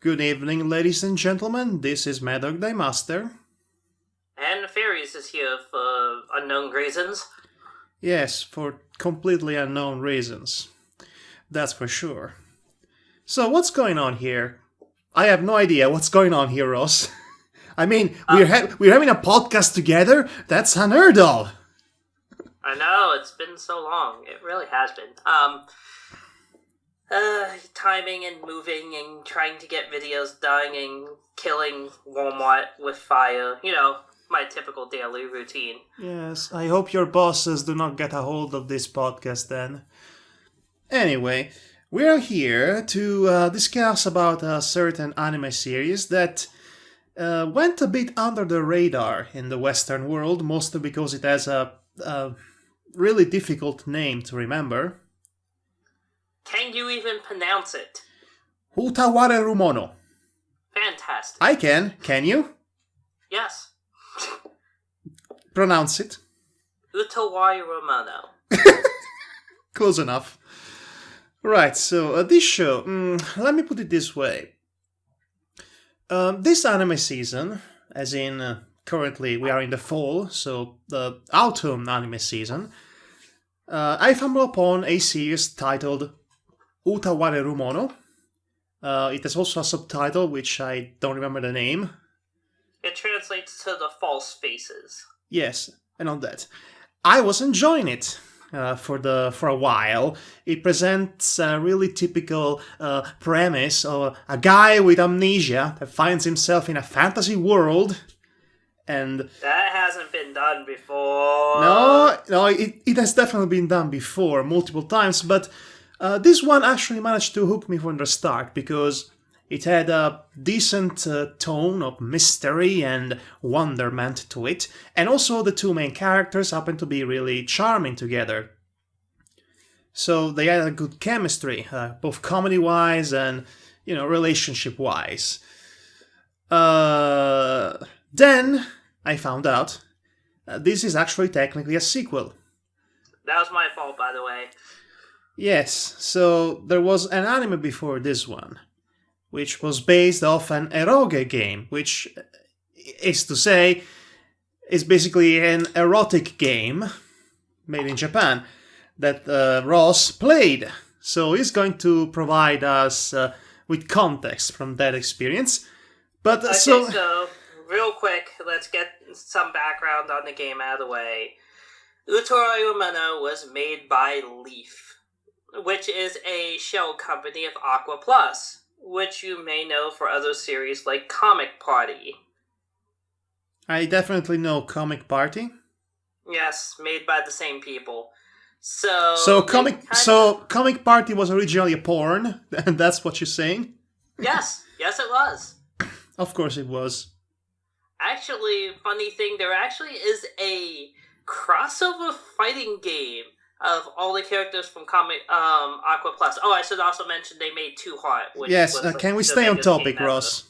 Good evening, ladies and gentlemen. This is Madhog the Master. And Faries is here for unknown reasons. Yes, for completely unknown reasons. That's for sure. So, what's going on here? I have no idea what's going on here, Ross. I mean, we're having a podcast together? That's unheard of! I know, it's been so long. It really has been. Timing and moving and trying to get videos done and killing Walmart with fire. You know, my typical daily routine. Yes, I hope your bosses do not get a hold of this podcast then. Anyway, we are here to discuss about a certain anime series that went a bit under the radar in the Western world, mostly because it has a really difficult name to remember. Can you even pronounce it? Utawarerumono. Fantastic. I can. Can you? Yes. Pronounce it. Utawarerumono. Close enough. Right, so this show, let me put it this way. This anime season, as in currently we are in the fall, so the autumn anime season, I stumbled upon a series titled Utawarerumono. It has also a subtitle, which I don't remember the name. It translates to the false faces. Yes, and on that. I was enjoying it for a while. It presents a really typical premise of a guy with amnesia that finds himself in a fantasy world. And that hasn't been done before. No, it has definitely been done before, multiple times, but this one actually managed to hook me from the start, because it had a decent tone of mystery and wonderment to it, and also the two main characters happen to be really charming together. So they had a good chemistry, both comedy-wise and, relationship-wise. Then I found out this is actually technically a sequel. That was my fault, by the way. Yes, so there was an anime before this one, which was based off an eroge game, which is to say, is basically an erotic game made in Japan that Ross played. So he's going to provide us with context from that experience. But okay, so real quick, let's get some background on the game out of the way. Utawarerumono was made by Leaf, which is a shell company of Aqua Plus, which you may know for other series like Comic Party. I definitely know Comic Party. Yes, made by the same people. So Comic Party was originally a porn, and that's what you're saying? Yes it was. Of course it was. Actually, funny thing, there actually is a crossover fighting game of all the characters from Aqua Plus. Oh, I should also mention they made Two Heart. Yes, can we stay on topic, Ross?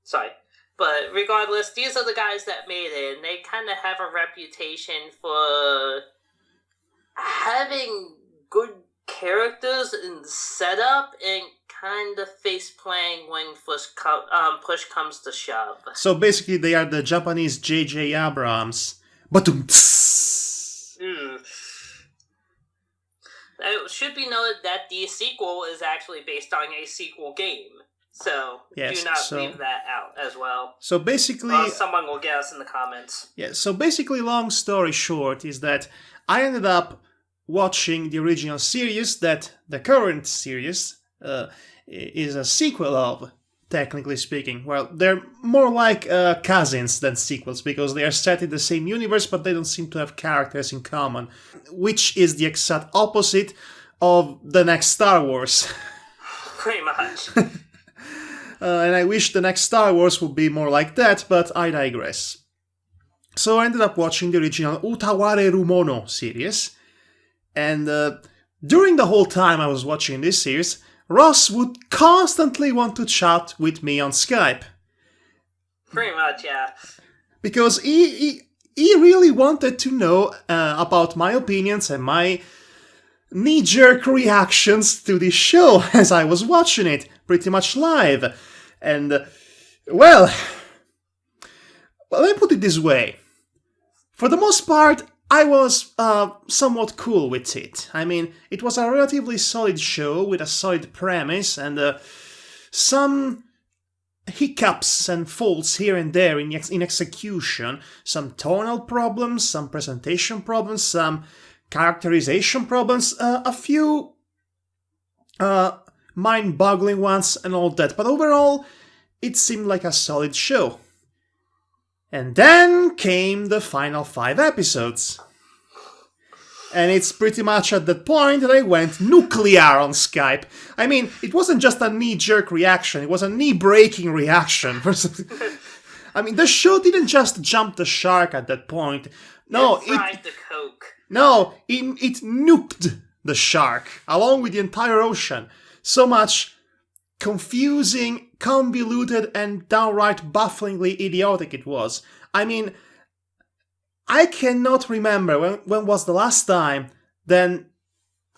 Sorry. But regardless, these are the guys that made it, and they kind of have a reputation for having good characters and setup and kind of face-playing when push comes to shove. So basically they are the Japanese J.J. Abrams. Batum. It should be noted that the sequel is actually based on a sequel game. So, yes, do not leave that out as well. So basically... someone will get us in the comments. Yeah, so basically, long story short, is that I ended up watching the original series that the current series is a sequel of, technically speaking. Well, they're more like cousins than sequels, because they are set in the same universe, but they don't seem to have characters in common, which is the exact opposite of the next Star Wars. Pretty much. And I wish the next Star Wars would be more like that, but I digress. So I ended up watching the original Utawarerumono series, and during the whole time I was watching this series, Ross would constantly want to chat with me on Skype. Pretty much, yeah. Because he really wanted to know about my opinions and my knee-jerk reactions to this show as I was watching it, pretty much live. And, well, let me put it this way. For the most part, I was somewhat cool with it. I mean, it was a relatively solid show with a solid premise and some hiccups and faults here and there in execution, some tonal problems, some presentation problems, some characterization problems, a few mind-boggling ones and all that, but overall it seemed like a solid show. And then came the final 5 episodes. And it's pretty much at that point that I went nuclear on Skype. I mean, it wasn't just a knee-jerk reaction, it was a knee-breaking reaction. I mean, the show didn't just jump the shark at that point. No, it fried the Coke. No, it nuked the shark, along with the entire ocean. So much confusing, convoluted, and downright bafflingly idiotic it was. I mean, I cannot remember when was the last time then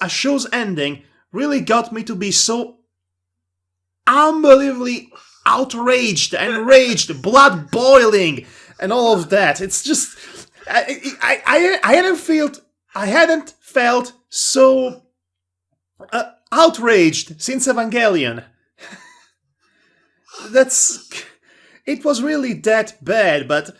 a show's ending really got me to be so unbelievably outraged, enraged, blood boiling, and all of that. It's just I hadn't felt so outraged since Evangelion. It was really that bad, but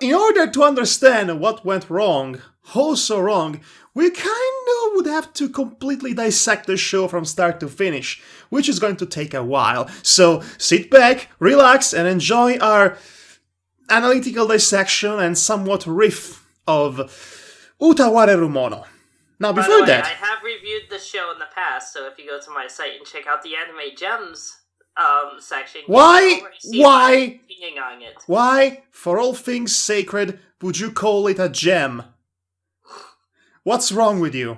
in order to understand what went wrong, how so wrong, we kind of would have to completely dissect the show from start to finish, which is going to take a while. So sit back, relax, and enjoy our analytical dissection and somewhat riff of Utawarerumono. Now, before that, I have reviewed the show in the past, so if you go to my site and check out the Anime Gems section, why, on it. Why, for all things sacred, would you call it a gem? What's wrong with you?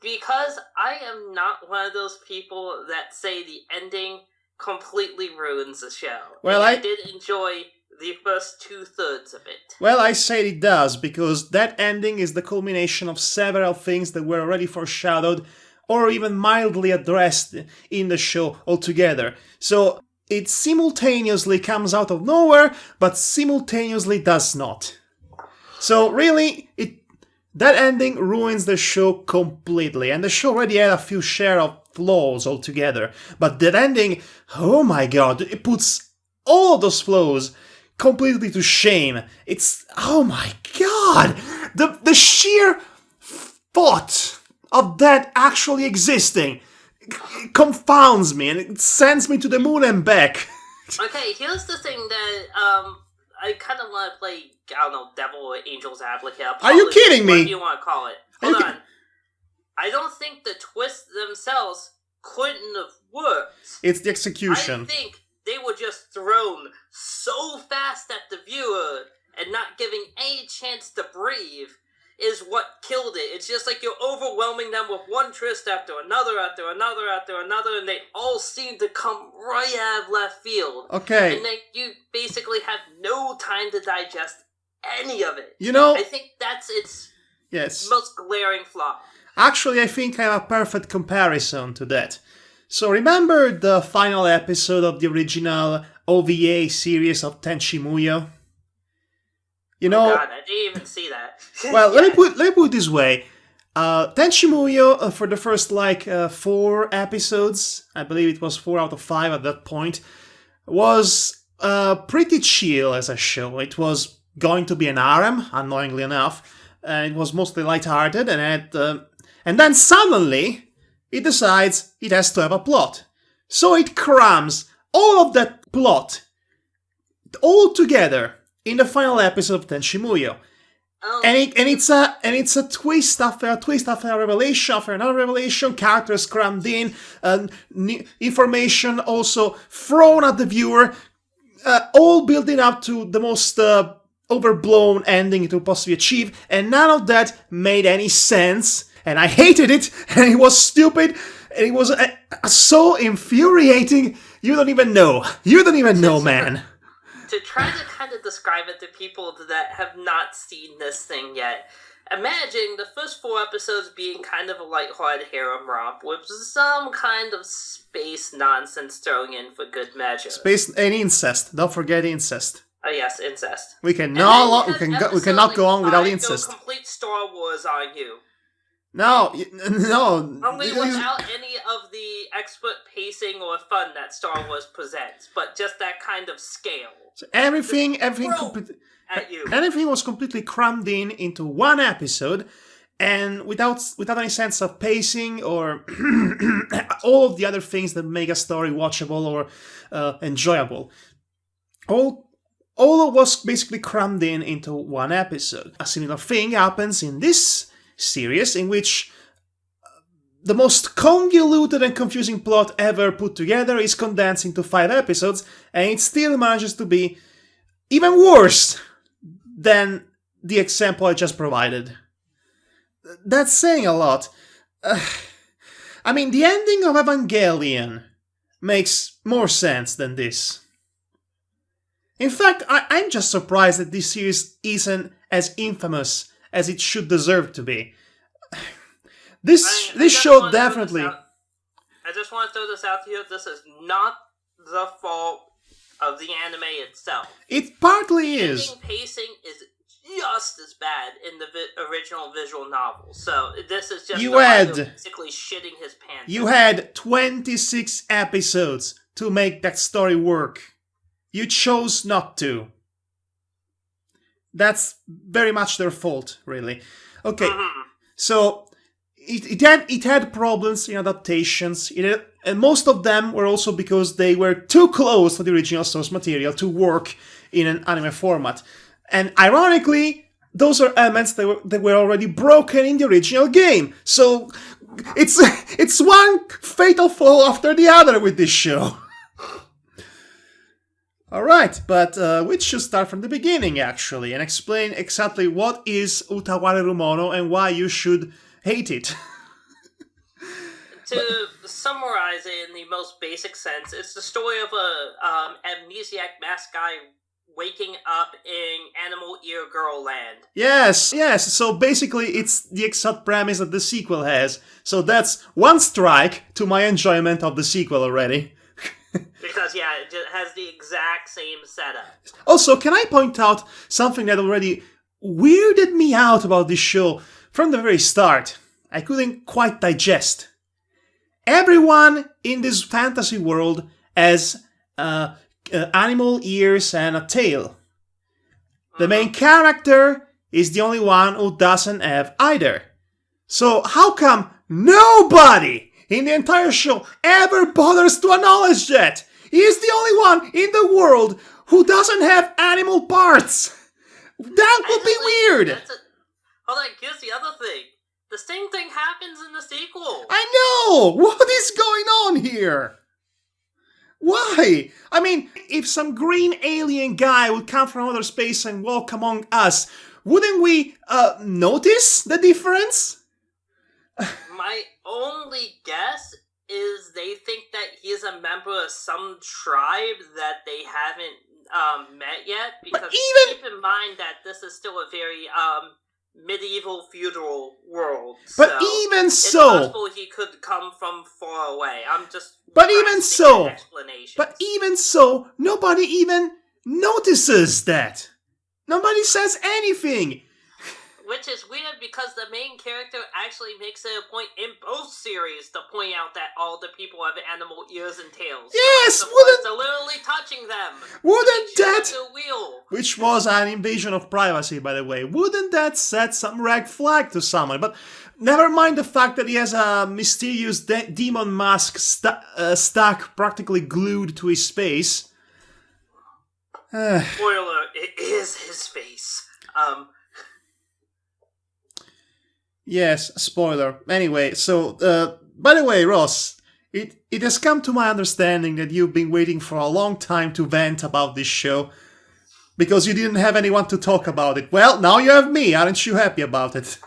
Because I am not one of those people that say the ending completely ruins the show. Well, I did enjoy the first 2/3 of it. Well, I say it does, because that ending is the culmination of several things that were already foreshadowed or even mildly addressed in the show altogether. So it simultaneously comes out of nowhere, but simultaneously does not. So really, that ending ruins the show completely, and the show already had a few share of flaws altogether. But that ending, oh my god, it puts all of those flaws completely to shame. It's, oh my god, the sheer thought of that actually existing confounds me, and it sends me to the moon and back. Okay, here's the thing that I kind of want to play, I don't know, devil or angel's advocate. Are you kidding me? Whatever you want to call it. Hold on. I don't think the twists themselves couldn't have worked. It's the execution. I think they were just thrown so fast at the viewer and not giving any chance to breathe is what killed it. It's just like you're overwhelming them with one twist after another, and they all seem to come right out of left field. Okay. And then you basically have no time to digest any of it. You know, I think that's its yes. most glaring flaw. Actually, I think I have a perfect comparison to that. So remember the final episode of the original OVA series of Tenchi Muyo? You know, oh God, I didn't even see that. Well, let me put it this way. Tenchi Muyo, for the first 4 episodes, I believe it was 4 out of 5 at that point, was pretty chill as a show. It was going to be an harem, annoyingly enough. It was mostly lighthearted, and then suddenly it decides it has to have a plot. So it crams all of that plot all together in the final episode of Tenchi Muyo. Oh. And it's a twist after a twist after a revelation after another revelation, characters crammed in, information also thrown at the viewer, all building up to the most overblown ending it could possibly achieve, and none of that made any sense, and I hated it, and it was stupid, and it was so infuriating, you don't even know, man. To try to kind of describe it to people that have not seen this thing yet, Imagine the first 4 episodes being kind of a lighthearted harem romp with some kind of space nonsense thrown in for good measure. Space and incest. Don't forget incest. Oh yes, incest. We cannot go on without incest. Go complete Star Wars on you. No. Only without any of the expert pacing or fun that Star Wars presents, but just that kind of scale. So everything was completely crammed into one episode, and without any sense of pacing or all of the other things that make a story watchable or enjoyable. All was basically crammed into one episode. A similar thing happens in this series, in which the most convoluted and confusing plot ever put together is condensed into 5 episodes, and it still manages to be even worse than the example I just provided. That's saying a lot. I mean, the ending of Evangelion makes more sense than this. In fact, I'm just surprised that this series isn't as infamous as it should deserve to be. This show definitely... I just want to throw this out to you. This is not the fault of the anime itself. It partly is. Pacing is just as bad in the original visual novel. So this is just basically shitting his pants. You had 26 episodes to make that story work. You chose not to. That's very much their fault, really. Okay, so it had problems in adaptations, and most of them were also because they were too close to the original source material to work in an anime format. And ironically, those are elements that were already broken in the original game. So it's one fatal flaw after the other with this show. Alright, but we should start from the beginning, actually, and explain exactly what is Utawarerumono and why you should hate it. To summarize it in the most basic sense, it's the story of a amnesiac masked guy waking up in Animal Ear Girl Land. Yes, so basically it's the exact premise that the sequel has. So that's one strike to my enjoyment of the sequel already. Because, yeah, it just has the exact same setup. Also, can I point out something that already weirded me out about this show from the very start? I couldn't quite digest. Everyone in this fantasy world has animal ears and a tail. The main character is the only one who doesn't have either. So how come nobody in the entire show ever bothers to acknowledge that? He is the only one in the world who doesn't have animal parts. That would be weird. Hold on, here's the other thing. The same thing happens in the sequel. I know! What is going on here? Why? I mean, if some green alien guy would come from outer space and walk among us, wouldn't we notice the difference? My only guess is they think that he's a member of some tribe that they haven't met yet. Because keep in mind that this is still a very medieval feudal world. But so even so, it's possible he could come from far away. I'm just. But even so, nobody even notices that. Nobody says anything. Which is weird because the main character actually makes it a point in both series to point out that all the people have animal ears and tails. Yes, they're literally touching them. Wouldn't that? Which was an invasion of privacy, by the way. Wouldn't that set some red flag to someone? But never mind the fact that he has a mysterious demon mask stuck practically glued to his face. Spoiler: it is his face. Yes, spoiler. Anyway, so, by the way, Ross, it has come to my understanding that you've been waiting for a long time to vent about this show, because you didn't have anyone to talk about it. Well, now you have me. Aren't you happy about it?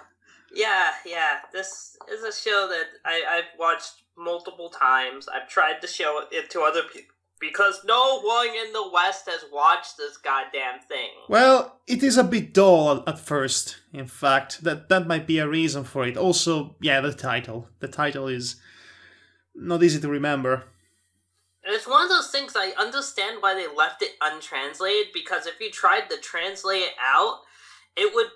Yeah. This is a show that I've watched multiple times. I've tried to show it to other Because no one in the West has watched this goddamn thing. Well, it is a bit dull at first, in fact. That might be a reason for it. Also, yeah, the title. The title is not easy to remember. It's one of those things I understand why they left it untranslated, because if you tried to translate it out, it would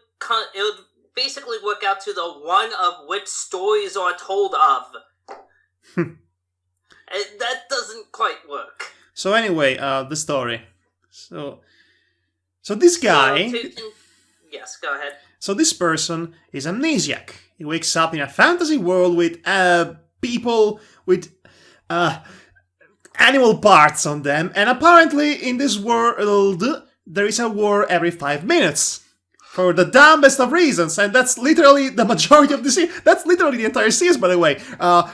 basically work out to the one of which stories are told of. That doesn't quite work. So anyway, the story. So this guy... Yes, go ahead. So this person is amnesiac. He wakes up in a fantasy world with people with animal parts on them, and apparently in this world there is a war every 5 minutes. For the dumbest of reasons, and that's literally the majority of the series. That's literally the entire series, by the way.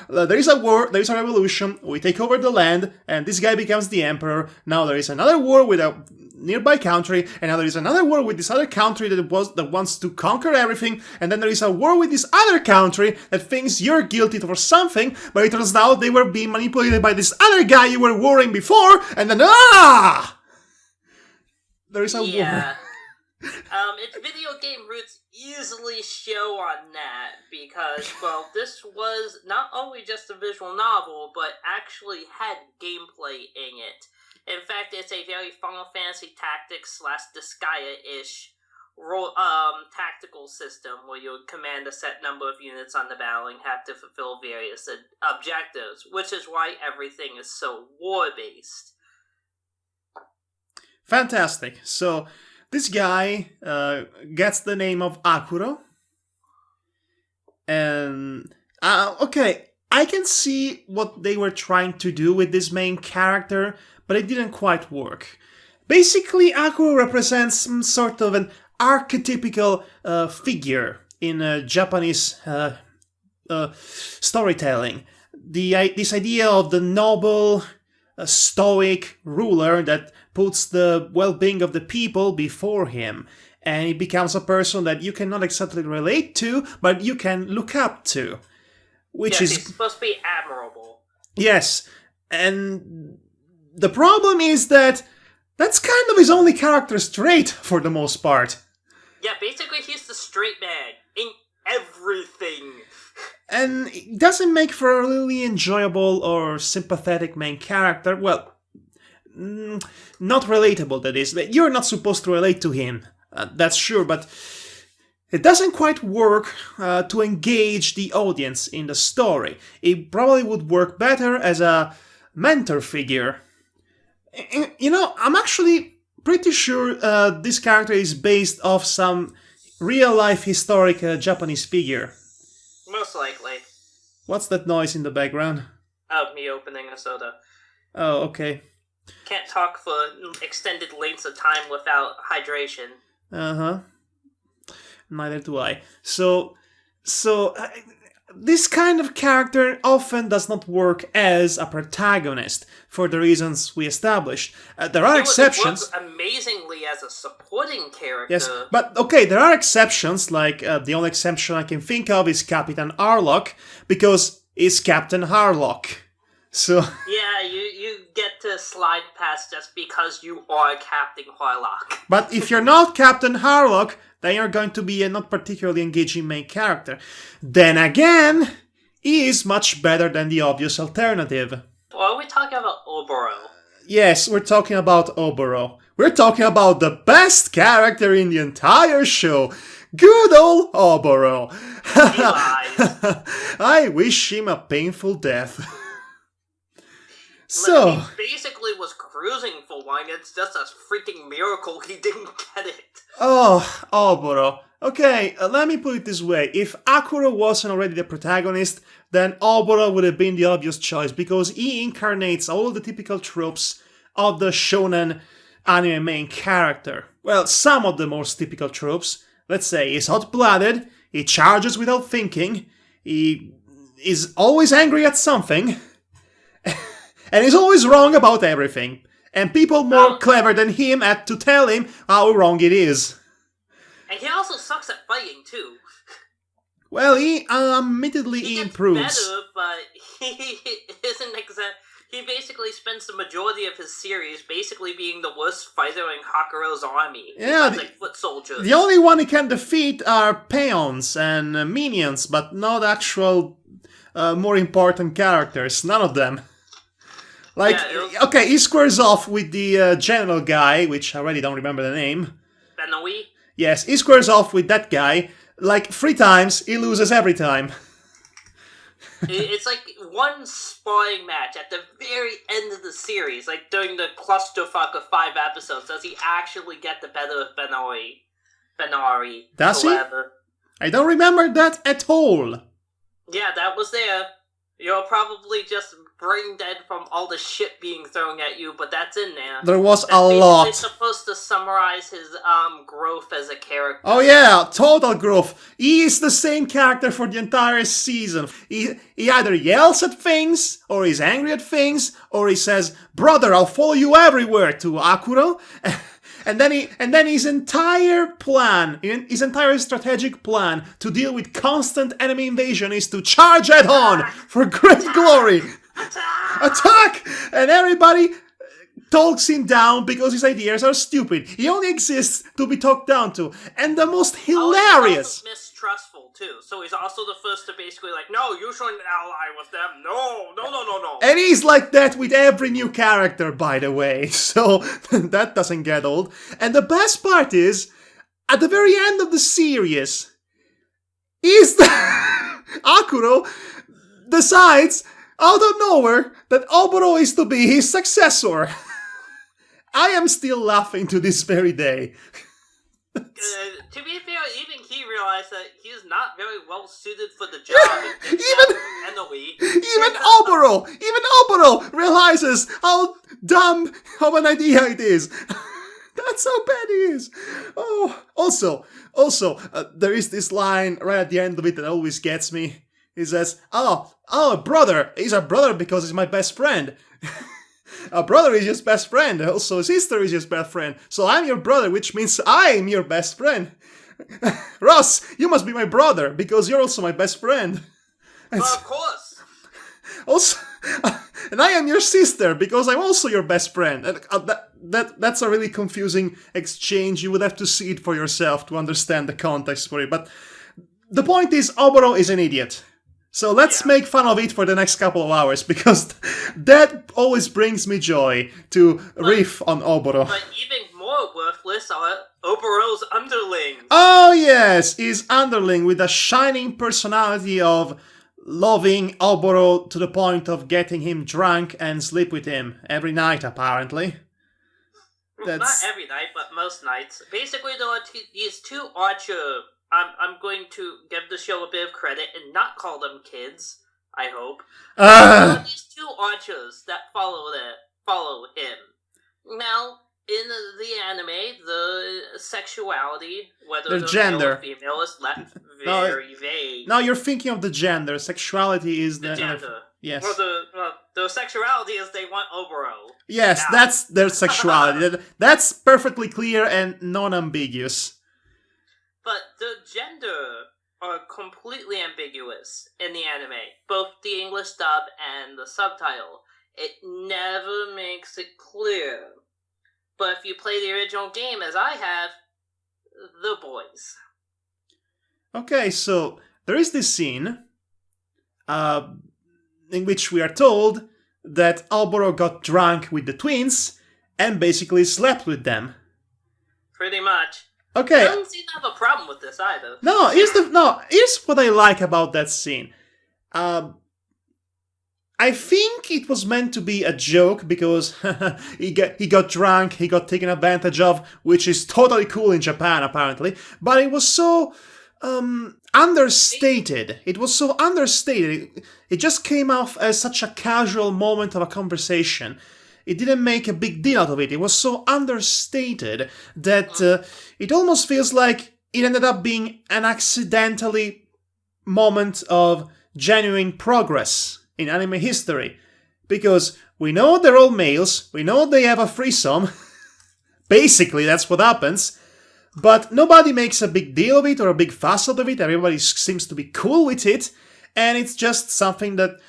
There is a war, there is a revolution, we take over the land, and this guy becomes the emperor. Now there is another war with a nearby country, and now there is another war with this other country that wants to conquer everything, and then there is a war with this other country that thinks you're guilty for something, but it turns out they were being manipulated by this other guy you were warring before, and then there is a war. Its video game roots easily show on that, because, well, this was not only just a visual novel, but actually had gameplay in it. In fact, it's a very Final Fantasy Tactics / Disgaea-ish tactical system where you command a set number of units on the battle and have to fulfill various objectives, which is why everything is so war-based. Fantastic. So... this guy gets the name of Akuro. And, okay, I can see what they were trying to do with this main character, but it didn't quite work. Basically, Akuro represents some sort of an archetypical figure in Japanese storytelling. This idea of the noble, stoic ruler that puts the well-being of the people before him, and he becomes a person that you cannot exactly relate to, but you can look up to. Which is he's supposed to be admirable. Yes, and the problem is that that's kind of his only character trait for the most part. Yeah, basically he's the straight man in everything. And it doesn't make for a really enjoyable or sympathetic main character. Well, not relatable, that is. You're not supposed to relate to him, that's sure, but it doesn't quite work to engage the audience in the story. It probably would work better as a mentor figure. You know, I'm actually pretty sure this character is based off some real-life historic Japanese figure. Most likely. What's that noise in the background? Oh, me opening a soda. Oh, okay. Can't talk for extended lengths of time without hydration. Uh-huh. Neither do I. So this kind of character often does not work as a protagonist for the reasons we established. There are exceptions. It works amazingly as a supporting character. Yes, but okay, there are exceptions, like the only exception I can think of is Captain Harlock, because he's Captain Harlock. So yeah, you get to slide past just because you are Captain Harlock. But if you're not Captain Harlock, then you're going to be a not particularly engaging main character. Then again, he is much better than the obvious alternative. Or are we talking about Oboro? Yes, we're talking about Oboro. We're talking about the best character in the entire show. Good old Oboro. He lies. I wish him a painful death. So he basically was cruising for one. It's just a freaking miracle he didn't get it. Oh, Oboro. Okay, let me put it this way. If Akuro wasn't already the protagonist, then Oboro would have been the obvious choice, because he incarnates all the typical tropes of the shonen anime main character. Well, some of the most typical tropes. Let's say he's hot-blooded, he charges without thinking, he is always angry at something, and he's always wrong about everything. And people more clever than him had to tell him how wrong it is. And he also sucks at fighting, too. Well, he admittedly he improves. Better, but he isn't he basically spends the majority of his series basically being the worst fighter in Hakuro's army. Yeah, like foot soldiers. The only one he can defeat are peons and minions, but not actual more important characters. None of them. Like, okay, he squares off with the general guy, which I already don't remember the name. Benoit? Yes, he squares off with that guy. Like, 3 times, he loses every time. It's like one sparring match at the very end of the series, like during the clusterfuck of 5 episodes. Does he actually get the better of Benari? Does he? I don't remember that at all. Yeah, that was there. You're probably just brain dead from all the shit being thrown at you, but that's in there. There was a lot. It's supposed to summarize his growth as a character. Oh yeah, total growth. He is the same character for the entire season. He either yells at things, or he's angry at things, or he says, "Brother, I'll follow you everywhere," to Akuro. And then his entire plan, his entire strategic plan to deal with constant enemy invasion is to charge head on for great glory. Attack! And everybody talks him down because his ideas are stupid. He only exists to be talked down to. And the most hilarious... He's also mistrustful, too. So he's also the first to basically like, no, you shouldn't ally with them. No. And he's like that with every new character, by the way. So that doesn't get old. And the best part is, at the very end of the series, Akuro decides, out of nowhere, that Oboro is to be his successor. I am still laughing to this very day. To be fair, even he realized that he is not very well suited for the job. Even Oboro realizes how dumb of an idea it is. That's how bad he is. Oh, also, there is this line right at the end of it that always gets me. He says, "Oh, brother. He's a brother because he's my best friend." A brother is his best friend. Also, a sister is his best friend. So I'm your brother, which means I'm your best friend. Ross, you must be my brother because you're also my best friend. Well, of course. Also, and I am your sister because I'm also your best friend. And that's a really confusing exchange. You would have to see it for yourself to understand the context for it. But the point is, Oboro is an idiot. So let's make fun of it for the next couple of hours, because that always brings me joy to riff on Oboro. But even more worthless are Oboro's underlings. Oh yes, his underling with a shining personality of loving Oboro to the point of getting him drunk and sleep with him every night, apparently. Not every night, but most nights. Basically, there are these 2 archer... I'm going to give the show a bit of credit and not call them kids, I hope. These 2 archers that follow him. Now, in the anime, the sexuality, whether the gender, male or female, is left very vague. No, you're thinking of the gender. Sexuality is the gender. Yes. Well, the sexuality is they want Oboro. Yes, now. That's their sexuality. That's perfectly clear and non-ambiguous. But the gender are completely ambiguous in the anime, both the English dub and the subtitle. It never makes it clear. But if you play the original game, as I have, the boys. Okay, so there is this scene in which we are told that Oboro got drunk with the twins and basically slept with them. Pretty much. Okay. I don't seem to have a problem with this either. Here's what I like about that scene. I think it was meant to be a joke because he got drunk, he got taken advantage of, which is totally cool in Japan apparently. But it was so understated. It was so understated. It just came off as such a casual moment of a conversation. It didn't make a big deal out of it. It was so understated that it almost feels like it ended up being an accidentally moment of genuine progress in anime history. Because we know they're all males, we know they have a threesome. Basically, that's what happens. But nobody makes a big deal of it or a big fuss out of it. Everybody seems to be cool with it. And it's just something that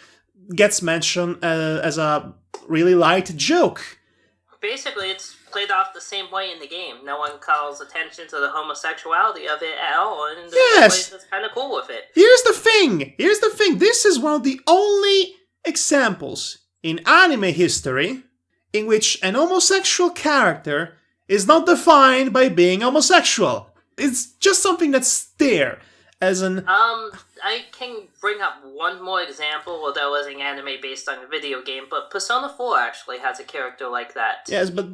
gets mentioned as a really light joke. Basically, it's played off the same way in the game. No one calls attention to the homosexuality of it at all, and yes, everybody's kind of cool with it. Here's the thing. This is one of the only examples in anime history in which an homosexual character is not defined by being homosexual. It's just something that's there as an... I can bring up one more example, although it wasn't anime based on a video game, but Persona 4 actually has a character like that. Yes, but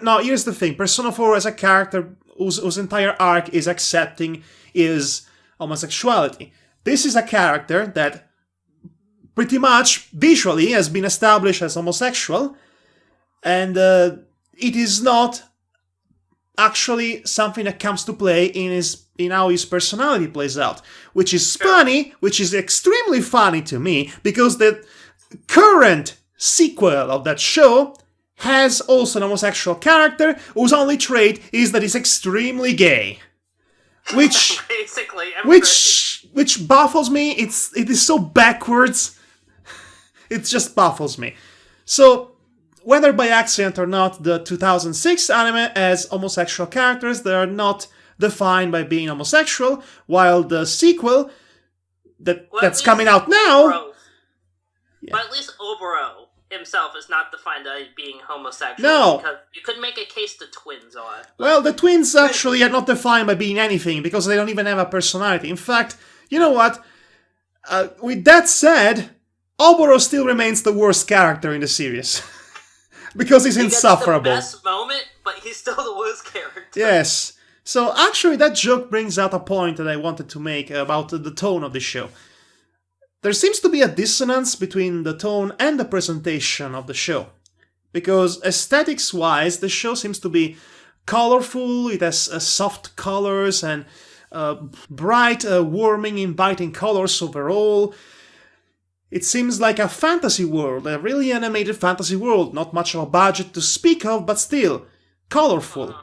no, here's the thing. Persona 4 has a character whose entire arc is accepting his homosexuality. This is a character that pretty much visually has been established as homosexual, and it is not actually something that comes to play in how his personality plays out, which is funny, which is extremely funny to me, because the current sequel of that show has also an homosexual character whose only trait is that he's extremely gay, which basically which baffles me. It is so backwards. It just baffles me. So, whether by accident or not, the 2006 anime has homosexual characters that are not defined by being homosexual, while the sequel that's coming out now... But at least Oboro himself is not defined by being homosexual. No. Because you could make a case the twins are. Well, the twins actually are not defined by being anything, because they don't even have a personality. In fact, you know what? With that said, Oboro still remains the worst character in the series. Because he's insufferable. The best moment, but he's still the worst character. Yes. So actually that joke brings out a point that I wanted to make about the tone of the show. There seems to be a dissonance between the tone and the presentation of the show. Because aesthetics-wise, the show seems to be colorful, it has soft colors and bright, warming, inviting colors overall. It seems like a fantasy world, a really animated fantasy world, not much of a budget to speak of, but still, colorful.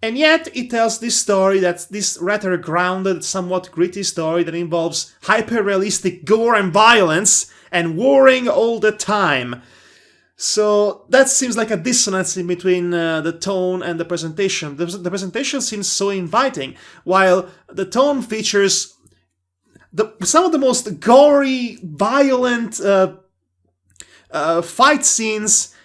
And yet, it tells this story that's this rather grounded, somewhat gritty story that involves hyper-realistic gore and violence, and warring all the time. So, that seems like a dissonance in between the tone and the presentation. The presentation seems so inviting, while the tone features some of the most gory, violent fight scenes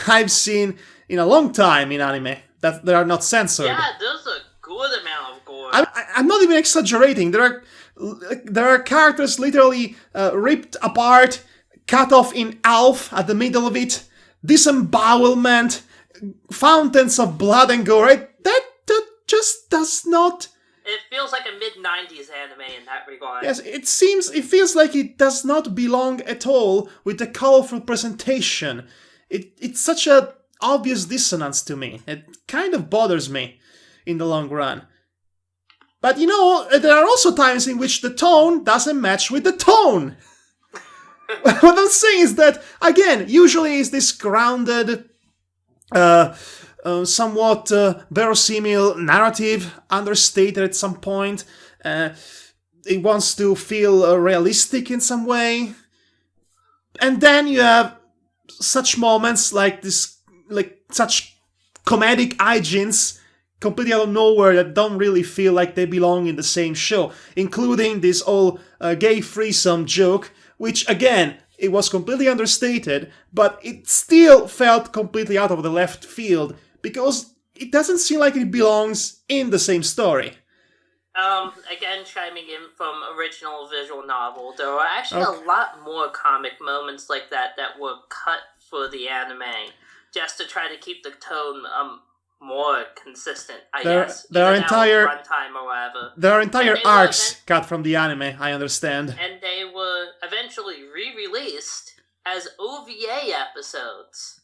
I've seen in a long time in anime that are not censored. Yeah, there's a good amount of gore. I'm not even exaggerating. There are characters literally ripped apart, cut off in half at the middle of it, disembowelment, fountains of blood and gore. That just does not... It feels like a mid-90s anime in that regard. Yes, it feels like it does not belong at all with the colorful presentation. It's such an obvious dissonance to me. It kind of bothers me in the long run. But you know, there are also times in which the tone doesn't match with the tone. What I'm saying is that, again, usually is this grounded... somewhat verosimil narrative, understated at some point. It wants to feel realistic in some way. And then you have such moments like this, like such comedic hijinks completely out of nowhere that don't really feel like they belong in the same show, including this whole gay threesome joke, which again, it was completely understated, but it still felt completely out of the left field, because it doesn't seem like it belongs in the same story. Again, chiming in from original visual novel, there were actually a lot more comic moments like that were cut for the anime, just to try to keep the tone more consistent, I guess. There are entire runtime or whatever. There are entire arcs cut from the anime, I understand. And they were eventually re-released as OVA episodes.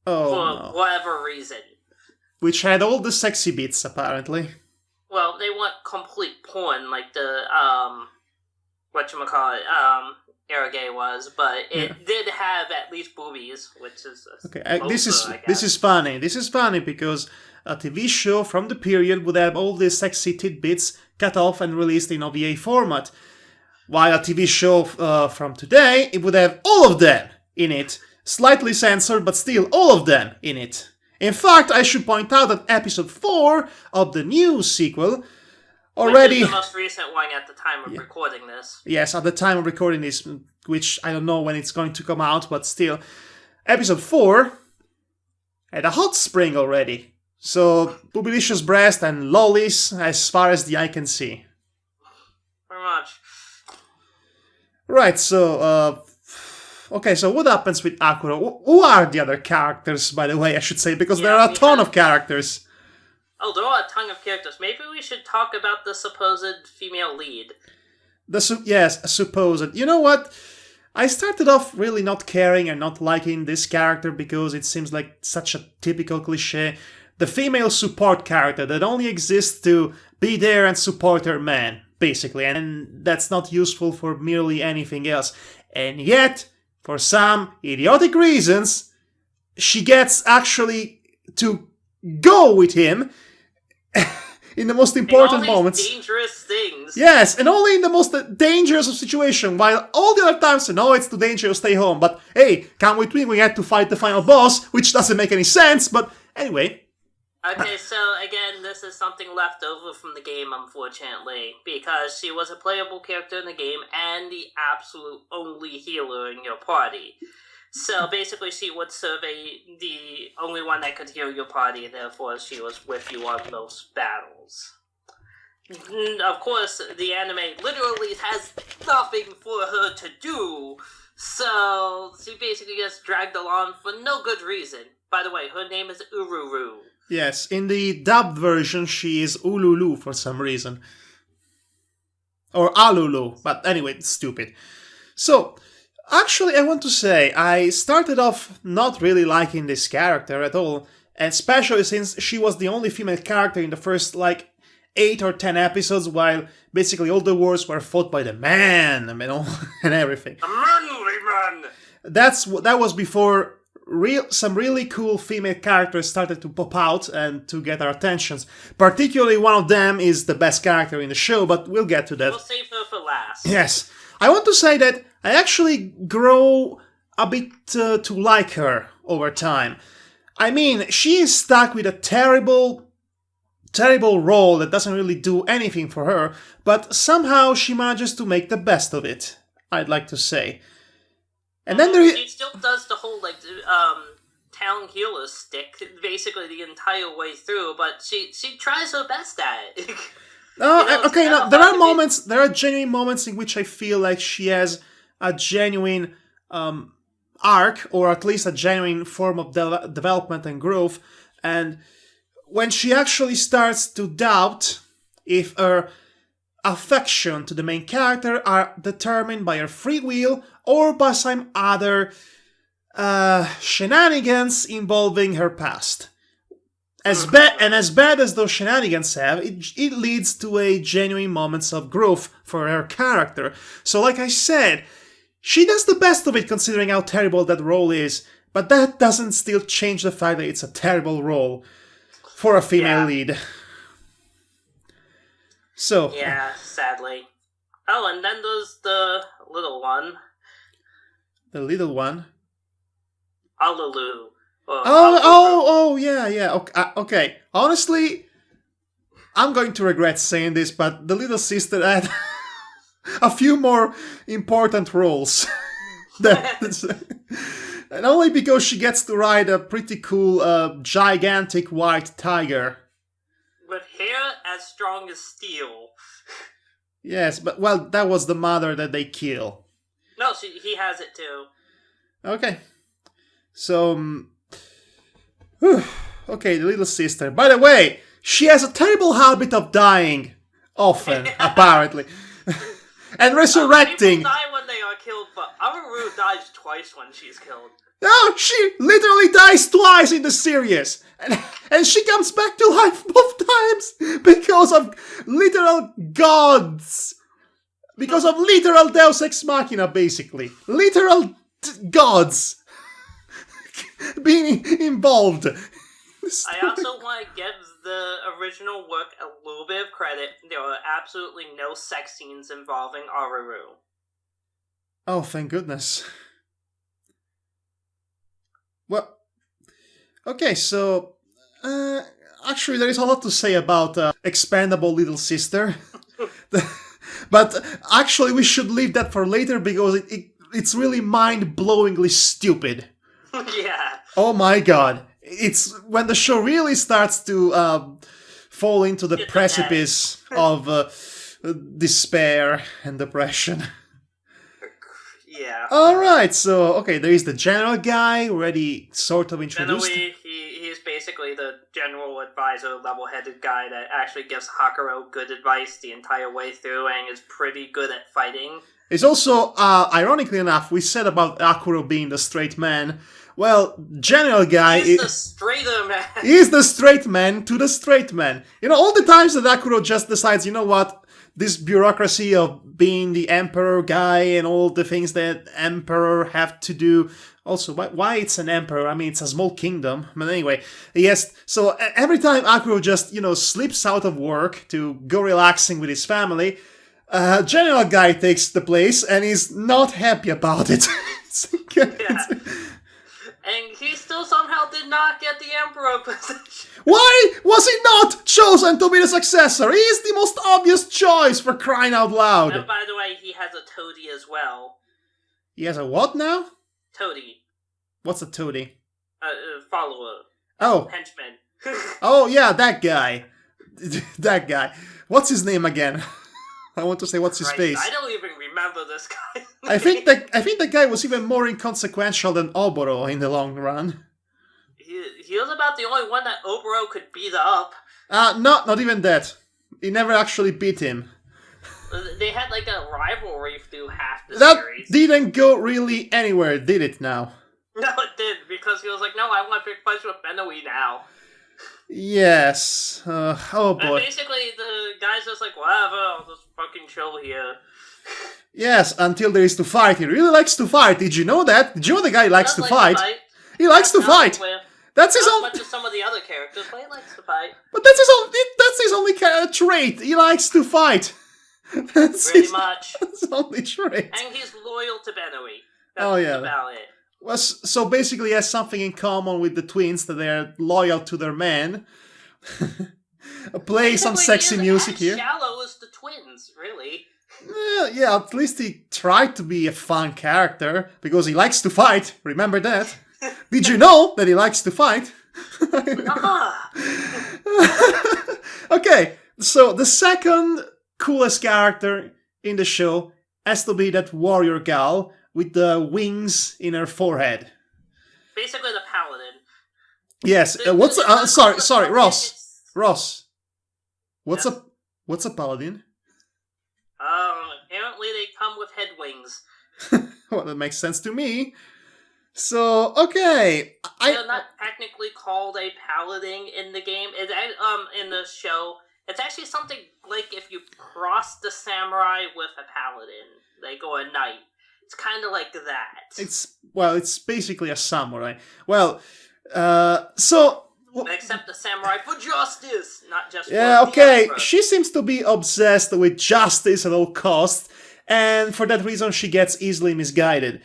For whatever reason. Which had all the sexy bits, apparently. Well, they weren't complete porn like the, whatchamacallit, Aragay was, but it did have at least boobies, which is... Okay, this is funny. This is funny because a TV show from the period would have all these sexy tidbits cut off and released in OVA format. While a TV show from today, it would have all of them in it, Slightly censored, but still all of them in it. In fact, I should point out that episode 4 of the new sequel already... Which is the most recent one at the time of recording this. Yes, at the time of recording this, which I don't know when it's going to come out, but still. Episode 4 had a hot spring already. So, boobylicious breast and lollies as far as the eye can see. Pretty much. Right, so, okay, so what happens with Akuro? Who are the other characters, by the way, I should say, because there are a ton of characters. Oh, there are a ton of characters. Maybe we should talk about the supposed female lead. Yes, supposed. You know what? I started off really not caring and not liking this character because it seems like such a typical cliché. The female support character that only exists to be there and support her man, basically, and that's not useful for merely anything else. And yet, for some idiotic reasons, she gets actually to go with him in the most important moments. Dangerous things. Yes, and only in the most dangerous of situations, while all the other times, no, it's too dangerous, stay home. But hey, come with me, we had to fight the final boss, which doesn't make any sense, but anyway. Okay, so again, this is something left over from the game, unfortunately, because she was a playable character in the game and the absolute only healer in your party. So basically, she would serve the only one that could heal your party, therefore she was with you on most battles. Of course, the anime literally has nothing for her to do, so she basically gets dragged along for no good reason. By the way, her name is Ururu. Yes, in the dubbed version, she is Ululu for some reason. Or Alulu, but anyway, it's stupid. So, actually, I want to say, I started off not really liking this character at all, and especially since she was the only female character in the first, 8 or 10 episodes, while basically all the wars were fought by the man, and everything. A manly man! That was before some really cool female characters started to pop out and to get our attentions. Particularly one of them is the best character in the show, but we'll get to that. We'll save her for last. Yes. I want to say that I actually grow a bit to like her over time. I mean, she is stuck with a terrible role that doesn't really do anything for her, but somehow she manages to make the best of it, I'd like to say. And then she still does the whole town healer stick basically the entire way through, but she tries her best at it. There are genuine moments in which I feel like she has a genuine arc, or at least a genuine form of development and growth. And when she actually starts to doubt if her affection to the main character are determined by her free will or by some other shenanigans involving her past. As bad as those shenanigans have, it leads to a genuine moments of growth for her character. So like I said, she does the best of it considering how terrible that role is, but that doesn't still change the fact that it's a terrible role for a female lead. So... yeah, sadly. Oh, and then there's the little one. The little one? Alulu. Yeah. Okay. Honestly, I'm going to regret saying this, but the little sister had a few more important roles. And only because she gets to ride a pretty cool, gigantic white tiger. With hair as strong as steel. Yes, but, well, that was the mother that they kill. No, he has it too. Okay. So, okay, the little sister. By the way, she has a terrible habit of dying. Often, apparently. And resurrecting. People die when they are killed, but Aruru dies twice when she's killed. No, she literally dies twice in the series. And she comes back to life both times because of literal gods. Because of literal Deus Ex Machina, basically. Literal gods being involved. I also want to give the original work a little bit of credit. There are absolutely no sex scenes involving Aruru. Oh, thank goodness. Well, okay, so actually there is a lot to say about expandable little sister. But actually we should leave that for later because it's really mind-blowingly stupid. Yeah. Oh my god. It's when the show really starts to fall into the precipice of despair and depression. Yeah. Alright, so, okay, there is the general guy, already sort of introduced. He's basically the general advisor, level-headed guy that actually gives Hakuro good advice the entire way through and is pretty good at fighting. It's also, ironically enough, we said about Hakuro being the straight man. Well, general guy... He's the straighter man. He's the straight man to the straight man. You know, all the times that Hakuro just decides, you know what, this bureaucracy of being the emperor guy and all the things that emperor have to do. Also, why it's an emperor? I mean, it's a small kingdom. But anyway, yes, so every time Hakuro just, slips out of work to go relaxing with his family, general guy takes the place and he's not happy about it. And he still somehow did not get the emperor position. Why was he not chosen to be the successor? He is the most obvious choice, for crying out loud. And by the way, he has a toady as well. He has a what now? Toady. What's a toady? Follower. Oh. Henchman. Oh, yeah, that guy. That guy. What's his name again? I want to say what's his face. I don't even remember this guy. I think that guy was even more inconsequential than Oboro in the long run. He was about the only one that Oboro could beat up. Not even that. He never actually beat him. They had like a rivalry through half the That series. didn't go really anywhere, did it now? No, it did, because he was like, no, I want big fights with Benoe now. Yes. Oh boy. And basically, the guy's just like, whatever, I'll just fucking chill here. Yes, until there is to fight. He really likes to fight. Did you know that? Did you know the guy likes to fight? He likes to fight. That's his own. Not as much as some of the other characters, but he likes to fight. But that's his only trait. He likes to fight. That's pretty much. That's his only trait. And he's loyal to Benoe. Oh yeah. About it. Well, so basically, he has something in common with the twins, that they're loyal to their man. Play some sexy music here. Shallow as the twins, really. Yeah, at least he tried to be a fun character, because he likes to fight. Remember that? Did you know that he likes to fight? Okay, so the second coolest character in the show has to be that warrior gal with the wings in her forehead. Basically the paladin. Yes, sorry, Ross. What's a paladin? Apparently they come with head wings. Well, that makes sense to me. So, okay. They're not technically called a paladin in the game. It's in the show. It's actually something like if you cross the samurai with a paladin, like or a knight. It's kind of like that. It's basically a samurai. Well, so... Except the samurai for justice, not just yeah, okay. She seems to be obsessed with justice at all costs, and for that reason she gets easily misguided.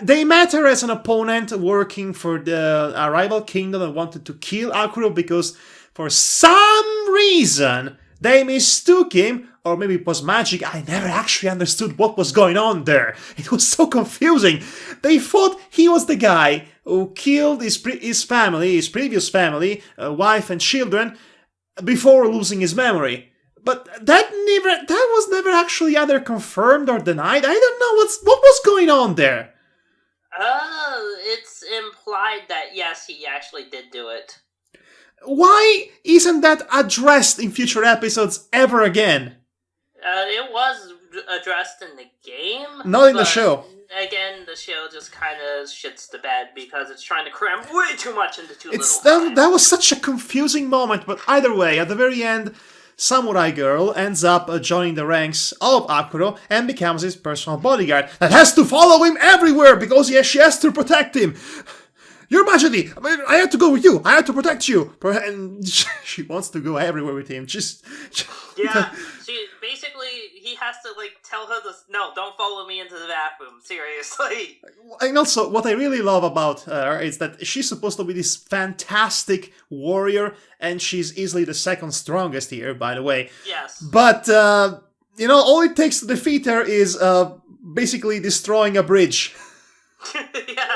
They met her as an opponent working for a rival kingdom and wanted to kill Akuro because for some reason they mistook him, or maybe it was magic. I never actually understood what was going on there. It was so confusing. They thought he was the guy who killed his previous family, wife and children, before losing his memory. But that was never actually either confirmed or denied. I don't know what was going on there. It's implied that yes, he actually did do it. Why isn't that addressed in future episodes ever again? It was addressed in the game. Not in the show. Again, the show just kind of shits the bed because it's trying to cram way too much into too little. That was such a confusing moment, but either way, at the very end, Samurai Girl ends up joining the ranks of Akuro and becomes his personal bodyguard that has to follow him everywhere because she has to protect him. Your Majesty, I had to go with you. I had to protect you. And she wants to go everywhere with him. Yeah, basically, he has to, tell her this, no, don't follow me into the bathroom, seriously. And also, what I really love about her is that she's supposed to be this fantastic warrior, and she's easily the second strongest here, by the way. Yes. But, all it takes to defeat her is basically destroying a bridge. Yeah.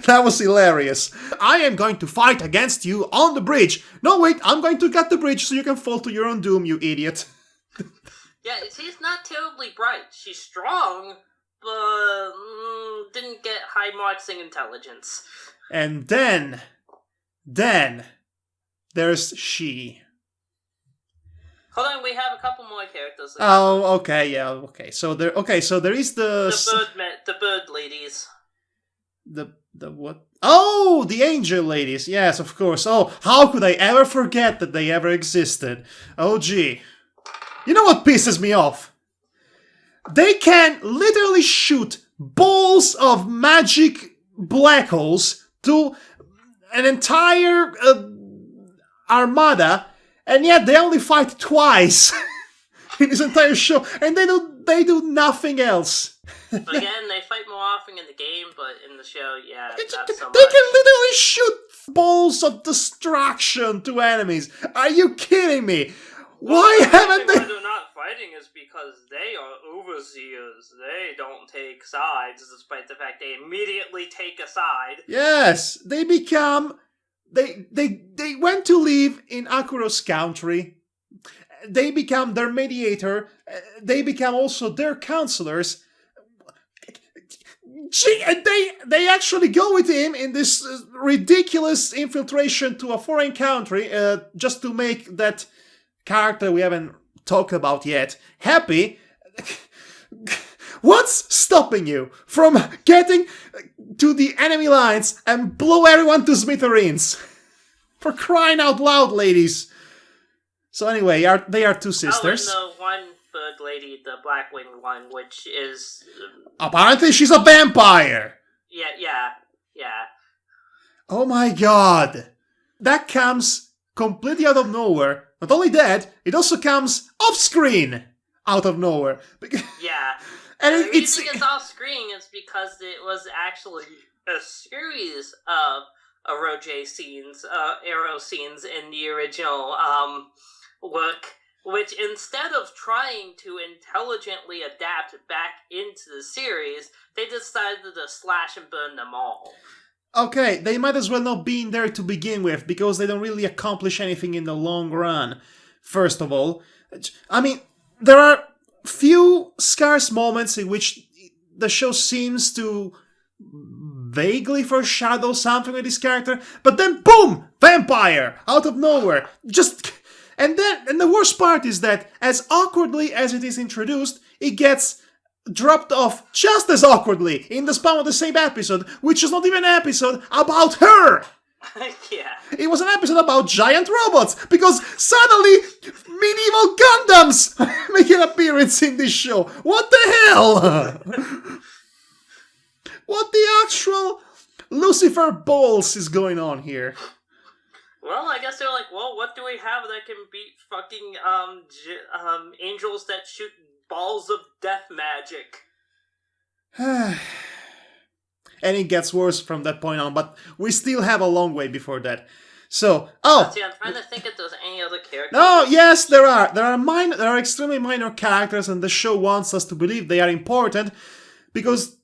That was hilarious. I am going to fight against you on the bridge. No, wait, I'm going to cut the bridge so you can fall to your own doom, you idiot. Yeah, she's not terribly bright. She's strong, but didn't get high marks in intelligence. And then, there's she. Hold on, we have a couple more characters. Oh, okay, yeah, okay. So there is the bird ladies. The what? Oh, the angel ladies. Yes, of course. Oh, how could I ever forget that they ever existed? Oh, gee. You know what pisses me off? They can literally shoot balls of magic black holes to an entire armada, and yet they only fight twice in this entire show, and they do nothing else. Again, they fight more often in the game, but in the show, yeah, not so much. They can literally shoot balls of destruction to enemies. Are you kidding me? Why haven't they? Why they're not fighting is because they are overseers. They don't take sides, despite the fact they immediately take a side. Yes, they become. They went to live in Akuro's country. They become their mediator. They become also their counselors. And they actually go with him in this ridiculous infiltration to a foreign country just to make that character we haven't talked about yet happy. What's stopping you from getting to the enemy lines and blow everyone to smithereens? For crying out loud, ladies. So anyway, they are two sisters. Oh, and the one bird lady, the black-winged one, which is... apparently she's a vampire! Yeah. Oh my god! That comes completely out of nowhere. Not only that, it also comes off-screen out of nowhere. Yeah. And the reason it's off-screen is because it was actually a series of Arrow scenes in the original work, which instead of trying to intelligently adapt back into the series, they decided to slash and burn them all. Okay, they might as well not be in there to begin with, because they don't really accomplish anything in the long run, first of all. I mean, there are few scarce moments in which the show seems to vaguely foreshadow something with this character, but then boom! Vampire! Out of nowhere! And the worst part is that, as awkwardly as it is introduced, it gets dropped off just as awkwardly in the span of the same episode, which is not even an episode about her! Yeah. It was an episode about giant robots, because suddenly medieval Gundams make an appearance in this show. What the hell? What the actual Lucifer balls is going on here? Well, I guess they're like, well, what do we have that can beat fucking angels that shoot balls of death magic? And it gets worse from that point on, but we still have a long way before that. So, See, I'm trying to think if there's any other characters. No, yes, there are. There are extremely minor characters, and the show wants us to believe they are important because.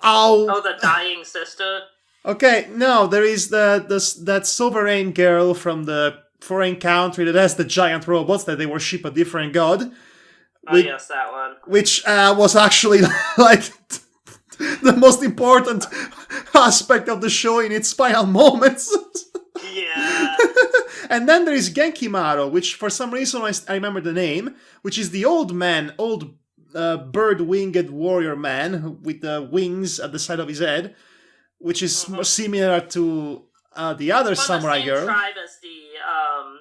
Oh, the dying sister. Okay, no, there is that sovereign girl from the foreign country that has the giant robots that they worship a different god. Yes, that one. Which was actually like the most important aspect of the show in its final moments. Yeah. And then there is Genkimaru, which for some reason I remember the name, which is the old bird-winged warrior man with the wings at the side of his head, which is similar to the other samurai girl. The same tribe as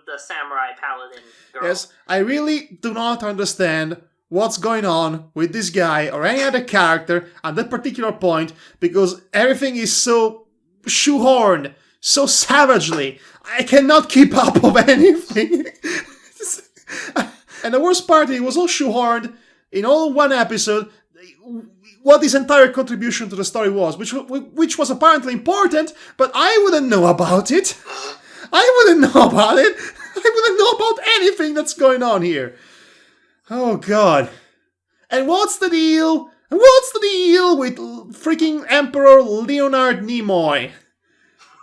the samurai paladin girl. Yes, I really do not understand what's going on with this guy or any other character at that particular point, because everything is so shoehorned so savagely. I cannot keep up with anything. And the worst part, it was all shoehorned in all one episode. What his entire contribution to the story was, which was apparently important, but I wouldn't know about it. I wouldn't know about it. I wouldn't know about anything that's going on here. Oh, God. And what's the deal? What's the deal with freaking Emperor Leonard Nimoy?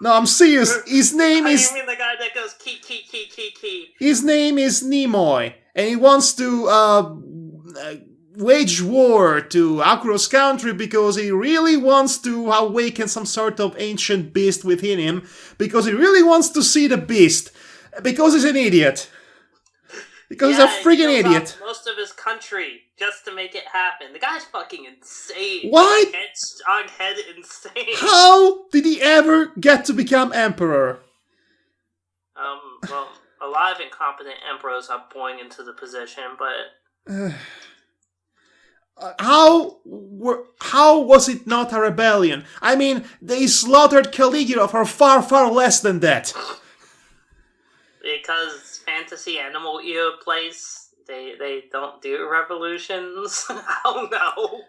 No, I'm serious. His name is... You mean the guy that goes key. His name is Nimoy, and he wants to wage war to Akuro's country because he really wants to awaken some sort of ancient beast within him, because he really wants to see the beast, because he's an idiot. Because he's a freaking idiot. Most of his country just to make it happen. The guy's fucking insane. Why? On head insane. How did he ever get to become emperor? Well, a lot of incompetent emperors are born into the position, but... How was it not a rebellion? I mean, they slaughtered Caligula for far, far less than that. Because fantasy animal ear place, they don't do revolutions. I don't know.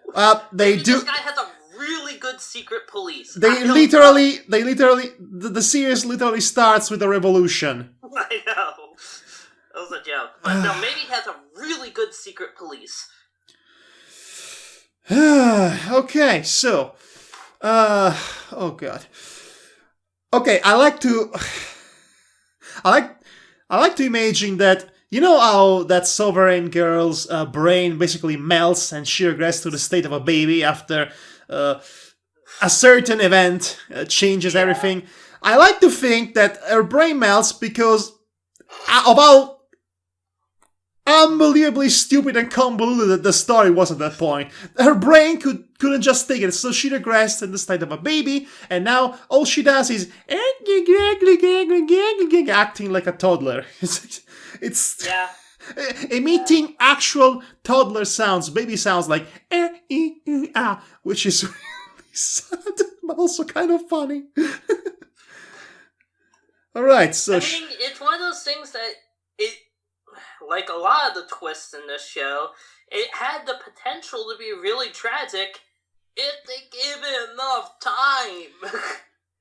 They do. This guy has a really good secret police. The series literally starts with a revolution. I know. That was a joke. But no, maybe he has a really good secret police. Okay, so, oh God. Okay, I like to imagine that, you know how that sovereign girl's brain basically melts and she regrets to the state of a baby after a certain event changes everything. I like to think that her brain melts because of how unbelievably stupid and convoluted that the story was at that point. Her brain couldn't just take it, so she regressed in the state of a baby, and now all she does is acting like a toddler. It's emitting actual toddler sounds, baby sounds like which is really sad, but also kind of funny. Alright, so... I mean, it's one of those things that like a lot of the twists in this show, it had the potential to be really tragic if they gave it enough time.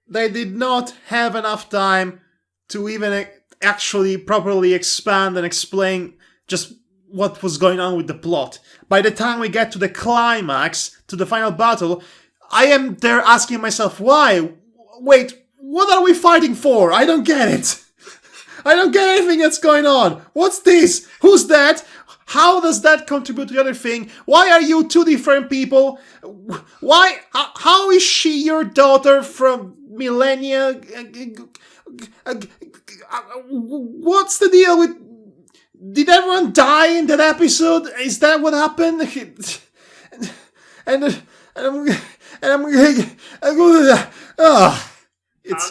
They did not have enough time to even actually properly expand and explain just what was going on with the plot. By the time we get to the climax, to the final battle, I am there asking myself, why? Wait, what are we fighting for? I don't get it. I don't get anything that's going on. What's this? Who's that? How does that contribute to the other thing? Why are you two different people? Why? How is she your daughter from millennia? What's the deal with... Did everyone die in that episode? Is that what happened? And I'm Calm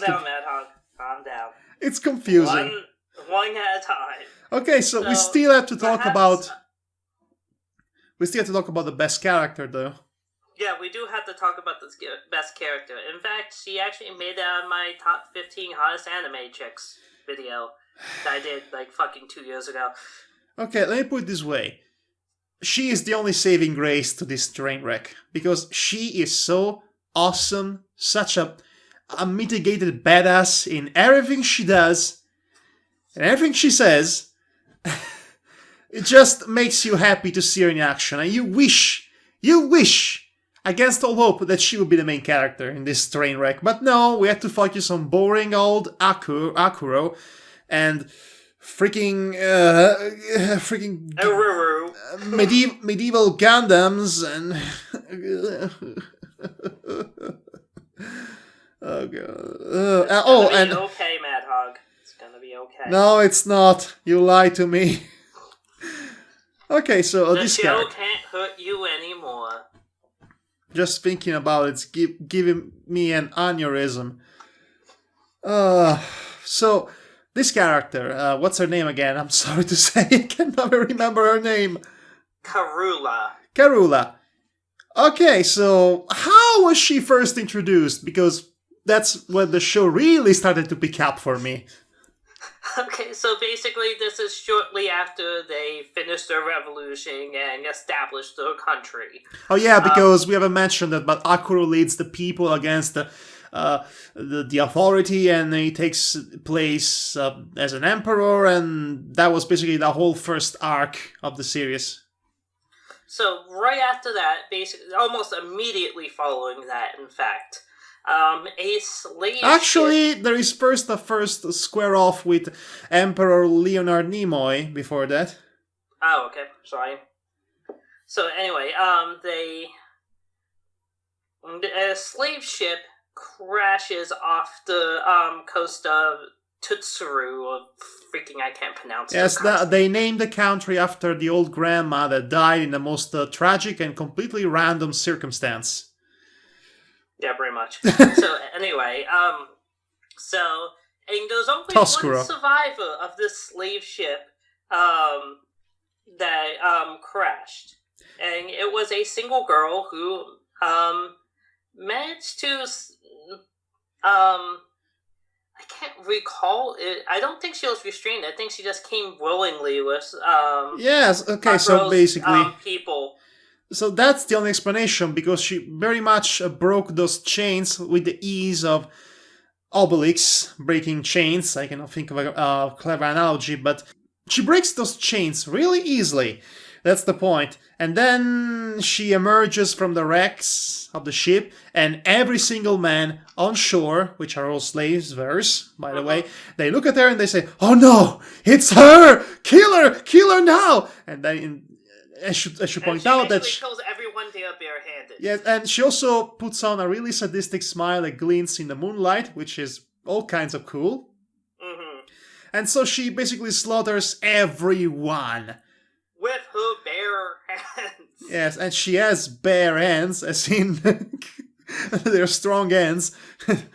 down, Madhog. Calm down. It's confusing. One at a time. Okay, so we still have to talk about... We still have to talk about the best character, though. Yeah, we do have to talk about the best character. In fact, she actually made it out of my top 15 hottest anime chicks video that I did, like, fucking 2 years ago. Okay, let me put it this way. She is the only saving grace to this train wreck. Because she is so awesome, such a mitigated badass in everything she does and everything she says. It just makes you happy to see her in action, and you wish against all hope that she would be the main character in this train wreck. But no, we had to focus on boring old Akuro and freaking medieval Gundams and oh god. And okay, Madhog. It's gonna be okay. No, it's not. You lied to me. Okay, so the show can't hurt you anymore. Just thinking about it's giving me an aneurysm. So this character, what's her name again? I'm sorry to say, I can never remember her name. Karula. Okay, so how was she first introduced? Because that's when the show really started to pick up for me. Okay, so basically this is shortly after they finished their revolution and established their country. Oh yeah, because we haven't mentioned that, but Akuro leads the people against the authority, and he takes place as an emperor, and that was basically the whole first arc of the series. So right after that, basically, almost immediately following that, in fact, a slave Actually, ship... there is the first square off with Emperor Leonard Nimoy before that. Oh, okay. Sorry. So anyway, a slave ship crashes off the coast of Tutsuru, or freaking I can't pronounce it. Yes, they named the country after the old grandma that died in the most tragic and completely random circumstance. Yeah, very much. So anyway, and there's only one survivor of this slave ship that crashed, and it was a single girl who managed to I can't recall it. I don't think she was restrained. I think she just came willingly with yes. Okay. So basically, people. So that's the only explanation, because she very much broke those chains with the ease of Obelix breaking chains. I cannot think of a clever analogy, but she breaks those chains really easily. That's the point. And then she emerges from the wrecks of the ship, and every single man on shore, which are all slaves, by the way, they look at her and they say, "Oh no, it's her! Kill her now!" And then I should point out that she kills everyone there barehanded. Yes, and she also puts on a really sadistic smile that glints in the moonlight, which is all kinds of cool. Mm-hmm. And so she basically slaughters everyone. With her bare hands. Yes, and she has bare hands, as in they're strong hands,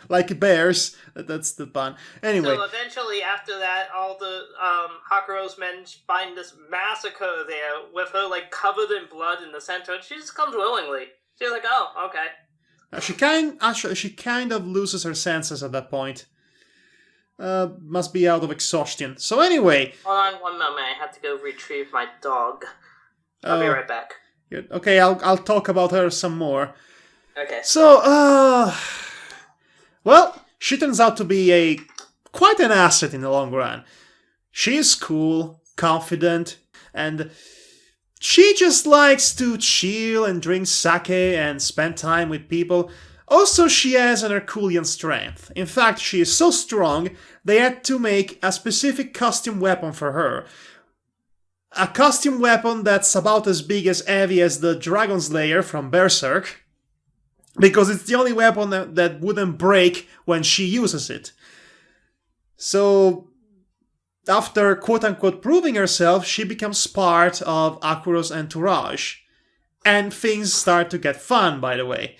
like bears. That's the pun. Anyway. So eventually, after that, all the Hakuro's men find this massacre there with her like covered in blood in the center, and she just comes willingly. She's like, "Oh, okay." She kind of loses her senses at that point. Must be out of exhaustion. So anyway. Hold on one moment. I have to go retrieve my dog. I'll be right back. Okay, I'll talk about her some more. Okay. So, well, she turns out to be quite an asset in the long run. She's cool, confident, and she just likes to chill and drink sake and spend time with people. Also, she has an Herculean strength. In fact, she is so strong, they had to make a specific custom weapon for her. A custom weapon that's about as big as heavy as the Dragon Slayer from Berserk, because it's the only weapon that wouldn't break when she uses it. So, after quote-unquote proving herself, she becomes part of Akuro's entourage. And things start to get fun, by the way.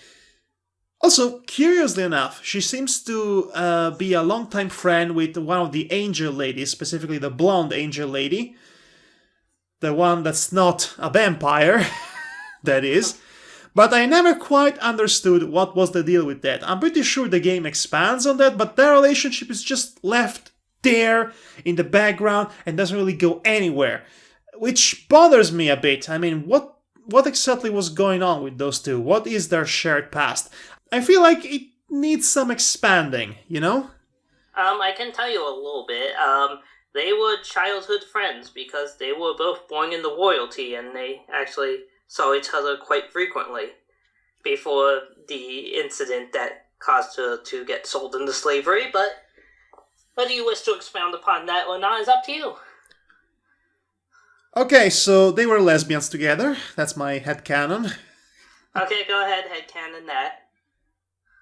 Also, curiously enough, she seems to be a longtime friend with one of the angel ladies, specifically the blonde angel lady. The one that's not a vampire, that is. But I never quite understood what was the deal with that. I'm pretty sure the game expands on that, but their relationship is just left there in the background and doesn't really go anywhere. Which bothers me a bit. I mean, what exactly was going on with those two? What is their shared past? I feel like it needs some expanding, you know? I can tell you a little bit. They were childhood friends because they were both born in the royalty, and they actually saw each other quite frequently before the incident that caused her to get sold into slavery. But whether you wish to expound upon that or not is up to you. Okay, so they were lesbians together. That's my headcanon. Okay, go ahead, headcanon that.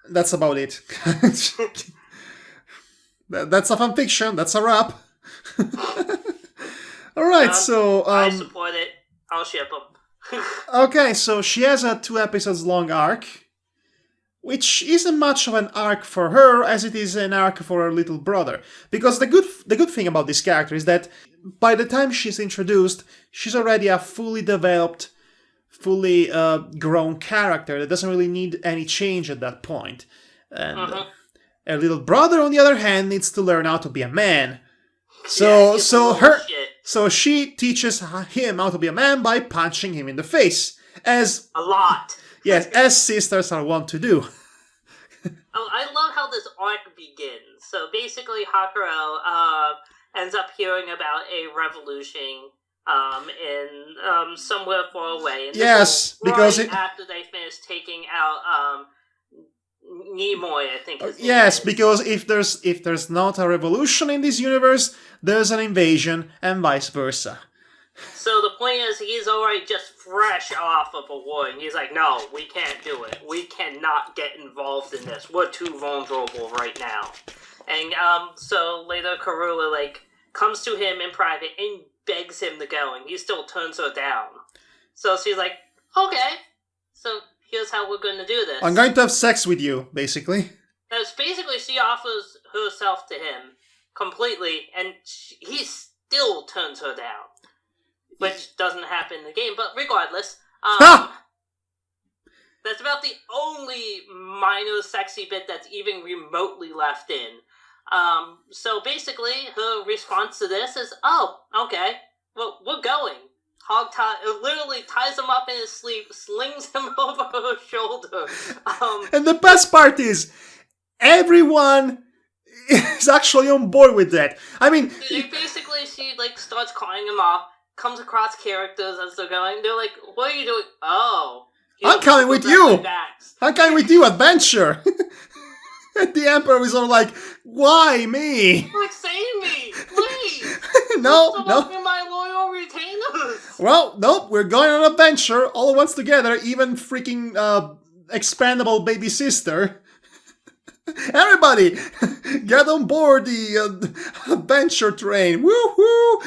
That's about it. That's a fanfiction. That's a wrap. Alright, so... I support it. I'll ship them. Okay, so she has a 2 episodes long arc, which isn't much of an arc for her as it is an arc for her little brother. Because the good thing about this character is that by the time she's introduced, she's already a fully developed, fully grown character that doesn't really need any change at that point. And Her little brother, on the other hand, needs to learn how to be a man. So she teaches him how to be a man by punching him in the face. A lot. Yes, as sisters are wont to do. I love how this arc begins. So basically, Hakuro ends up hearing about a revolution in somewhere far away. And yes, because after they finish taking out Nimoy, I think. Yes, because if there's not a revolution in this universe, there's an invasion, and vice versa. So the point is, he's already just fresh off of a war, and he's like, no, we can't do it. We cannot get involved in this. We're too vulnerable right now. And so later Karula, comes to him in private and begs him to go, and he still turns her down. So she's like, okay, so here's how we're going to do this. I'm going to have sex with you, basically. That's basically, she offers herself to him completely, and he still turns her down. Which doesn't happen in the game, but regardless, that's about the only minor sexy bit that's even remotely left in. So basically, her response to this is, oh, okay, well, we're going. Literally ties him up in his sleeve, slings him over her shoulder. And the best part is, everyone is actually on board with that. I mean... Basically, she, starts calling him off, comes across characters as they're going. They're like, what are you doing? Oh. I'm coming with you! I'm coming with you, adventure! And the Emperor is all like, why me? Save me! Please! No. My loyal retainers! Well, nope, we're going on an adventure, all at once together, even freaking expandable baby sister. Everybody, get on board the adventure train. Woohoo!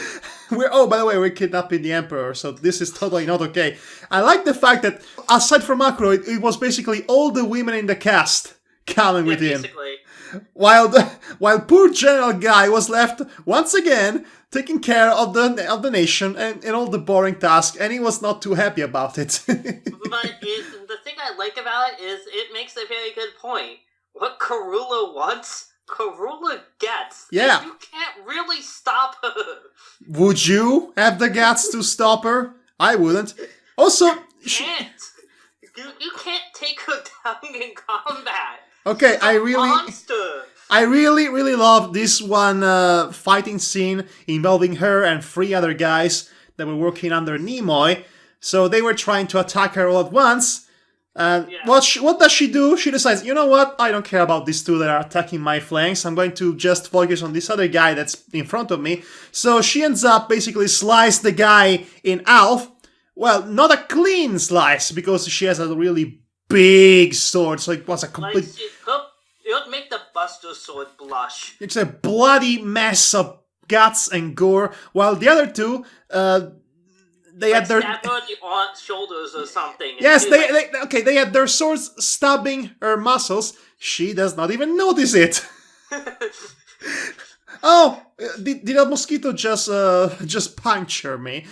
By the way, we're kidnapping the Emperor, so this is totally not okay. I like the fact that, aside from Akuro, it was basically all the women in the cast coming with him. Basically. While poor General Guy was left, once again, taking care of the nation and all the boring tasks, and he was not too happy about it. But the thing I like about it is it makes a very good point. What Karula wants, Karula gets. Yeah. And you can't really stop her. Would you have the guts to stop her? I wouldn't. Also, you can't. You can't take her down in combat. Okay, I really love this one fighting scene involving her and 3 other guys that were working under Nimoy. So they were trying to attack her all at once. What does she do? She decides, you know what? I don't care about these 2 that are attacking my flanks. I'm going to just focus on this other guy that's in front of me. So she ends up basically slice the guy in half. Well, not a clean slice, because she has a really big sword, so it was a complete... It would make the Buster sword blush. It's a bloody mess of guts and gore, while the other 2, they had their... Stab her on the shoulders or something. Yes, they had their swords stabbing her muscles. She does not even notice it. Oh, did a mosquito just puncture me?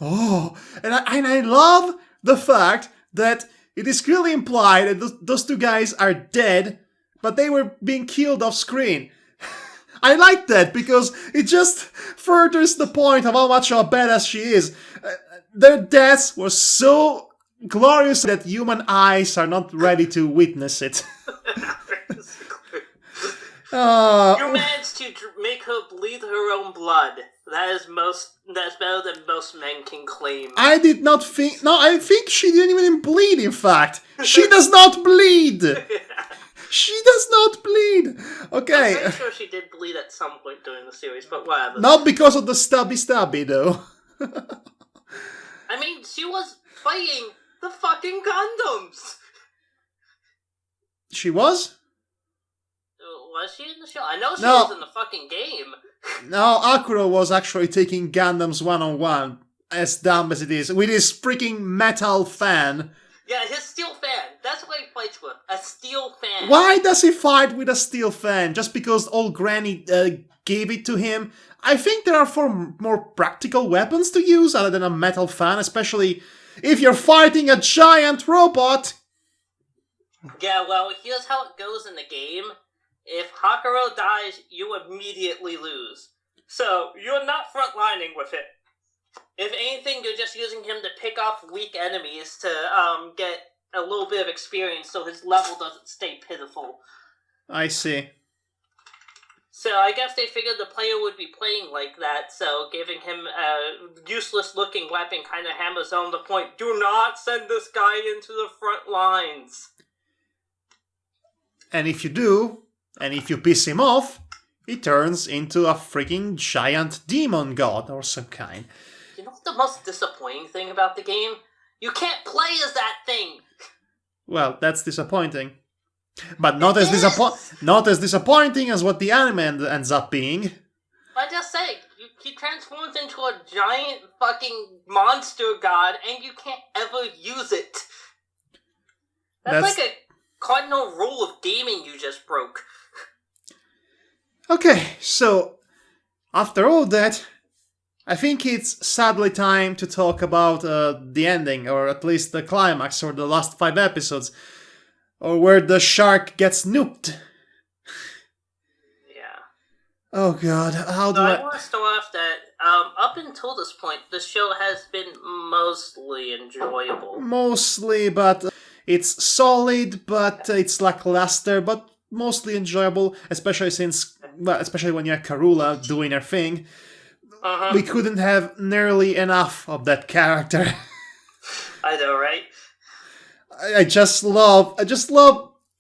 Oh, and I love the fact that it is clearly implied that those 2 guys are dead, but they were being killed off screen. I like that, because it just furthers the point of how much of a badass she is. Their deaths were so glorious that human eyes are not ready to witness it. You managed to make her bleed her own blood. That's better than most men can claim. I did not think... No, I think she didn't even bleed, in fact. She does not bleed! She does not bleed! Okay. I'm pretty sure she did bleed at some point during the series, but whatever. Not because of the stabby, though. I mean, she was fighting the fucking Gundams! She was? Was she in the show? I know she was in the fucking game. No, Akuro was actually taking Gundams one-on-one, as dumb as it is, with his freaking metal fan. Yeah, his steel fan. That's what he fights with. A steel fan. Why does he fight with a steel fan? Just because old Granny gave it to him? I think there are more practical weapons to use other than a metal fan, especially if you're fighting a giant robot. Yeah, well, here's how it goes in the game. if Hakuro dies, you immediately lose. So, you're not frontlining with it. If anything, you're just using him to pick off weak enemies to get a little bit of experience so his level doesn't stay pitiful. I see. So I guess they figured the player would be playing like that, so giving him a useless-looking weapon kind of hammers home the point, do not send this guy into the front lines. And if you do, and if you piss him off, he turns into a freaking giant demon god or some kind. You know what's the most disappointing thing about the game? You can't play as that thing! Well, that's disappointing. But not as disappointing as what the anime ends up being. I just say, he transforms into a giant fucking monster god, and you can't ever use it. That's like a cardinal rule of gaming you just broke. Okay, so after all that, I think it's sadly time to talk about the ending, or at least the climax, or the last 5 episodes. Or where the shark gets nuked. Yeah. Oh god, how do I want to start off that, up until this point, the show has been mostly enjoyable. Mostly, but it's solid, but it's lackluster, but mostly enjoyable, especially when you have Karula doing her thing. We couldn't have nearly enough of that character. I know, right? I just love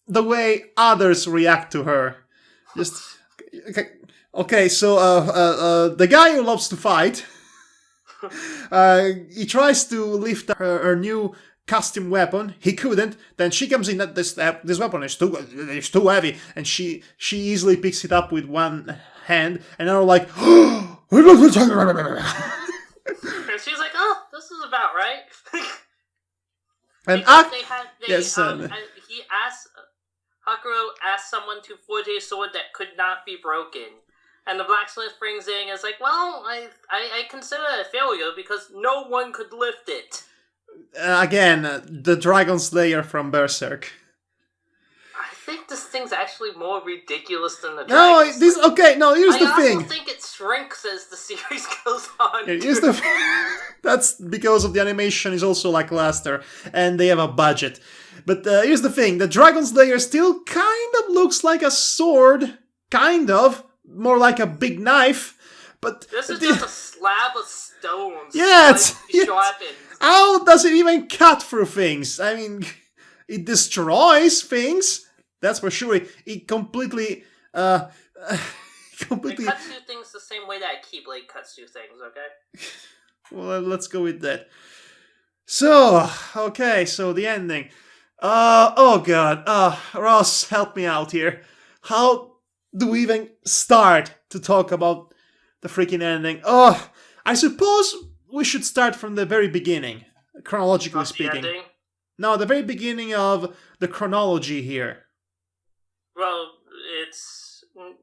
the way others react to her. Okay, so the guy who loves to fight, he tries to lift her new custom weapon. He couldn't. Then she comes in that this weapon is too heavy, and she easily picks it up with one hand, and they're like, and she's like, "Oh, this is about right." And Hakuro asked someone to forge a sword that could not be broken. And the blacksmith brings in and is like, well, I consider it a failure because no one could lift it. Again, the Dragon Slayer from Berserk. I think this thing's actually more ridiculous than the Dragon Slayer. Here's the thing. I also think it shrinks as the series goes on. That's because of the animation is also lackluster, and they have a budget. But here's the thing, the Dragon Slayer still kind of looks like a sword. Kind of. More like a big knife. But this is just a slab of stones. How does it even cut through things? I mean, it destroys things. That's for sure. It completely... It cuts through things the same way that a Keyblade cuts through things, okay? Well, let's go with that. So the ending. Oh god. Ross, help me out here. How do we even start to talk about the freaking ending? I suppose we should start from the very beginning, chronologically speaking. Ending? No, the very beginning of the chronology here. Well,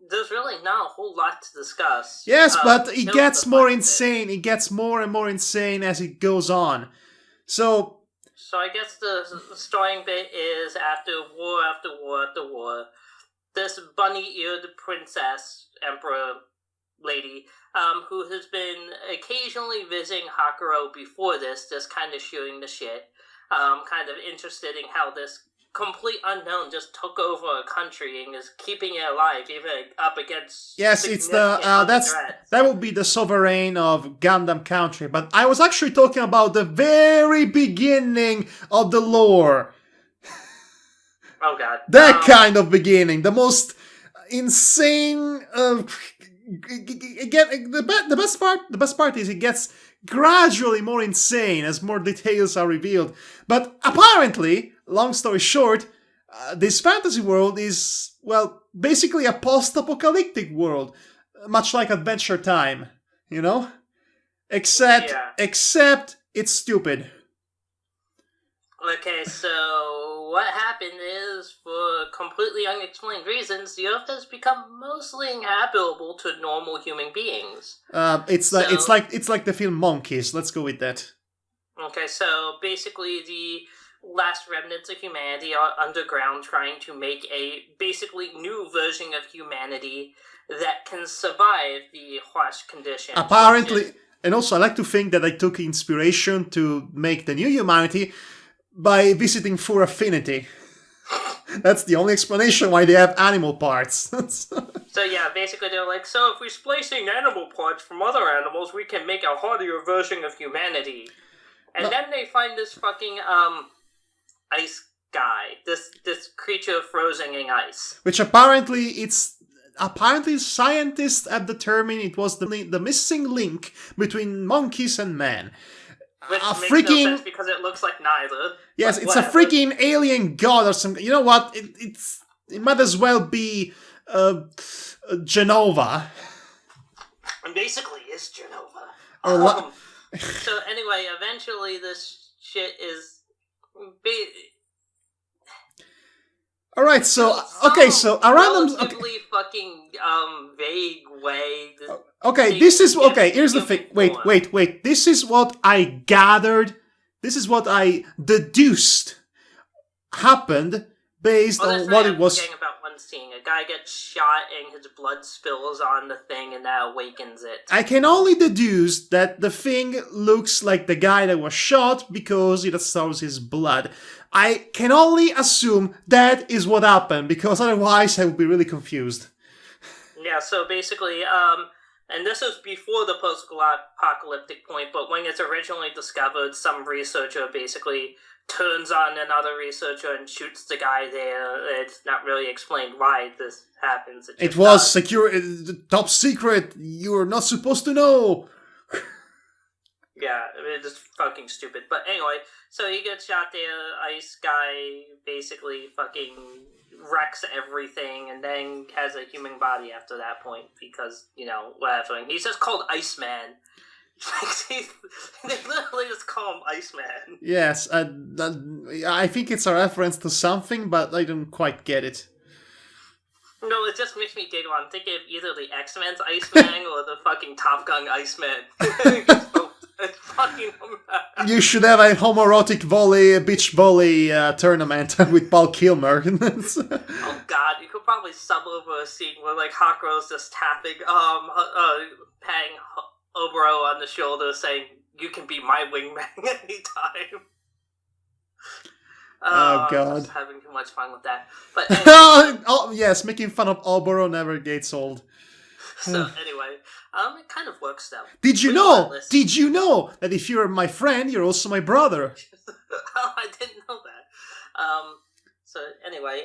there's really not a whole lot to discuss. Yes, but it gets more insane. It gets more and more insane as it goes on. So I guess the starting bit is after war, this bunny-eared princess, emperor lady, who has been occasionally visiting Hakuro before this, just kind of shooting the shit, kind of interested in how this complete unknown just took over a country and is keeping it alive, even up against. Yes, it's that would be the sovereign of Gundam Country. But I was actually talking about the very beginning of the lore. Oh god, that kind of beginning, the most insane. Again, the best part is it gets gradually more insane as more details are revealed. But apparently, long story short, this fantasy world is, well, basically a post-apocalyptic world, much like Adventure Time, you know? Except it's stupid. Okay, so what happened is, for completely unexplained reasons, the Earth has become mostly inhabitable to normal human beings. It's like the film Monkeys. Let's go with that. Okay, so basically the last remnants of humanity are underground trying to make a basically new version of humanity that can survive the harsh conditions. Apparently, and also I like to think that I took inspiration to make the new humanity by visiting for affinity. That's the only explanation why they have animal parts. So yeah, basically they're like, so if we're splicing animal parts from other animals, we can make a hardier version of humanity. And then they find this fucking ice guy, this creature frozen in ice. Which apparently scientists have determined it was the missing link between monkeys and man. Which makes no sense because it looks like neither. Yes, it's a freaking alien god or something. You know what? It might as well be Genova. It basically is Genova. So anyway, eventually this shit is... Alright, so... Okay, so a random... relatively fucking vague way... Okay, this is... Okay, here's the thing. Wait. This is what I gathered. This is what I deduced happened based on what it was... about one scene. A guy gets shot and his blood spills on the thing and that awakens it. I can only deduce that the thing looks like the guy that was shot because it absorbs his blood. I can only assume that is what happened because otherwise I would be really confused. Yeah, so basically, and this is before the post-apocalyptic point, but when it's originally discovered, some researcher basically turns on another researcher and shoots the guy there. It's not really explained why this happens. It was secure, top secret. You're not supposed to know. Yeah, it's fucking stupid. But anyway, so he gets shot there. Ice guy basically fucking wrecks everything and then has a human body after that point because, whatever. And he's just called Iceman. They literally just call him Iceman. Yes, I think it's a reference to something, but I don't quite get it. No, it just makes me giggle. I'm thinking of either the X-Men's Iceman or the fucking Top Gun Iceman. It's fucking... You should have a homoerotic beach volley tournament with Val Kilmer. Oh god, you could probably sub over a scene where like Hawkrow's just tapping, patting Oboro on the shoulder saying, "You can be my wingman anytime." Oh god. I'm just having too much fun with that. But anyway, yes, making fun of Oboro never gets old. So anyway, it kind of works though. Did you know that if you're my friend, you're also my brother? Oh, I didn't know that. So anyway,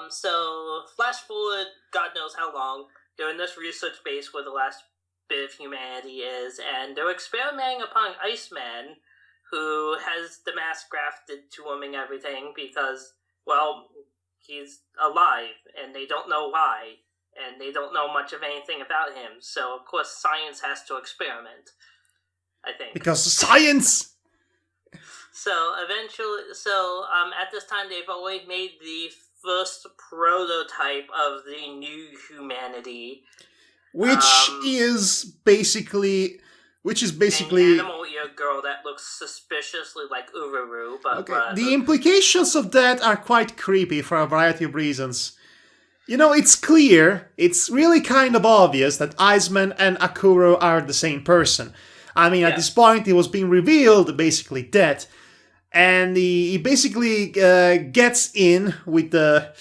so flash forward, God knows how long. They're in this research base where the last bit of humanity is, and they're experimenting upon Iceman, who has the mask grafted to him and everything because, well, he's alive, and they don't know why. And they don't know much of anything about him, so of course science has to experiment, I think. Because science! So eventually, at this time they've already made the first prototype of the new humanity. Which is basically an animal ear girl that looks suspiciously like Uraru, but... Okay. The implications of that are quite creepy for a variety of reasons. It's clear, it's really kind of obvious that Iceman and Akuro are the same person. I mean, At this point, it was being revealed, basically dead. And he basically gets in with the...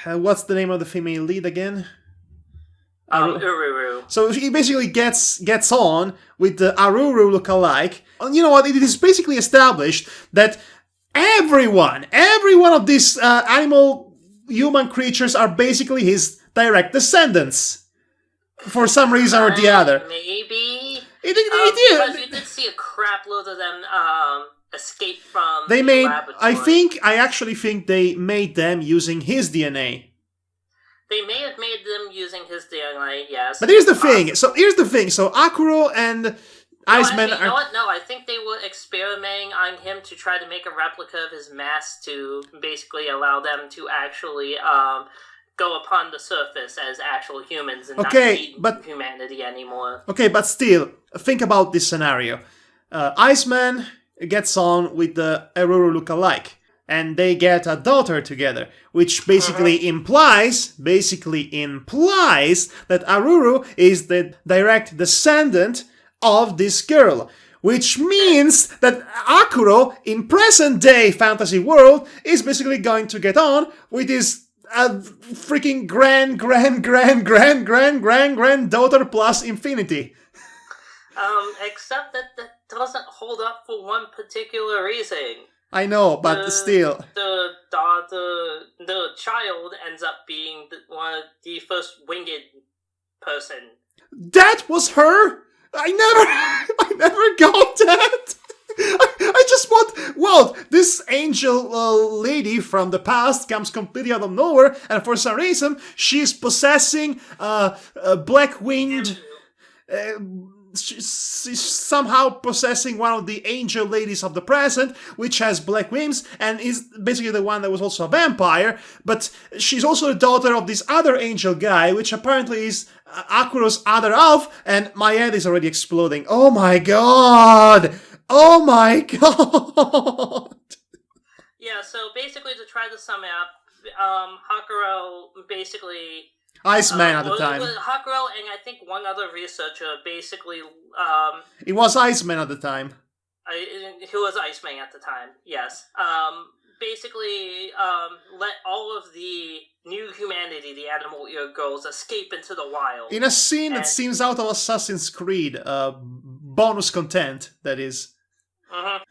what's the name of the female lead again? Ururu. So he basically gets on with the Aruru look-alike. And you know what? It is basically established that every one of these human creatures are basically his direct descendants. For some reason or the other. Maybe. Because you did see a crap load of them escape from the laboratory. I actually think they made them using his DNA. They may have made them using his DNA, yes. But here's the thing. So Akuro and Iceman are... No, I think they were experimenting on him to try to make a replica of his mask to basically allow them to actually go upon the surface as actual humans and not need humanity anymore. Okay, but still, think about this scenario. Iceman gets on with the Aruru look-alike. And they get a daughter together, which basically implies that Aruru is the direct descendant of this girl. Which means that Akuro, in present-day fantasy world, is basically going to get on with his freaking granddaughter plus infinity. Except that doesn't hold up for one particular reason. I know, but still. The child ends up being the first winged person. That was her? I never got that. I just this angel lady from the past comes completely out of nowhere, and for some reason she's possessing a black-winged. She's somehow possessing one of the angel ladies of the present, which has black wings, and is basically the one that was also a vampire, but she's also the daughter of this other angel guy, which apparently is Akuro's other half, and my head is already exploding. Oh my god! Oh my god! Yeah, so basically to try to sum it up, Hakuro basically... Iceman at the time. Hakuro and I think one other researcher basically... It was Iceman at the time. Who was Iceman at the time, yes. Basically let all of the new humanity, the animal ear girls, escape into the wild. In a scene that seems out of Assassin's Creed. Bonus content, that is. Mm-hmm.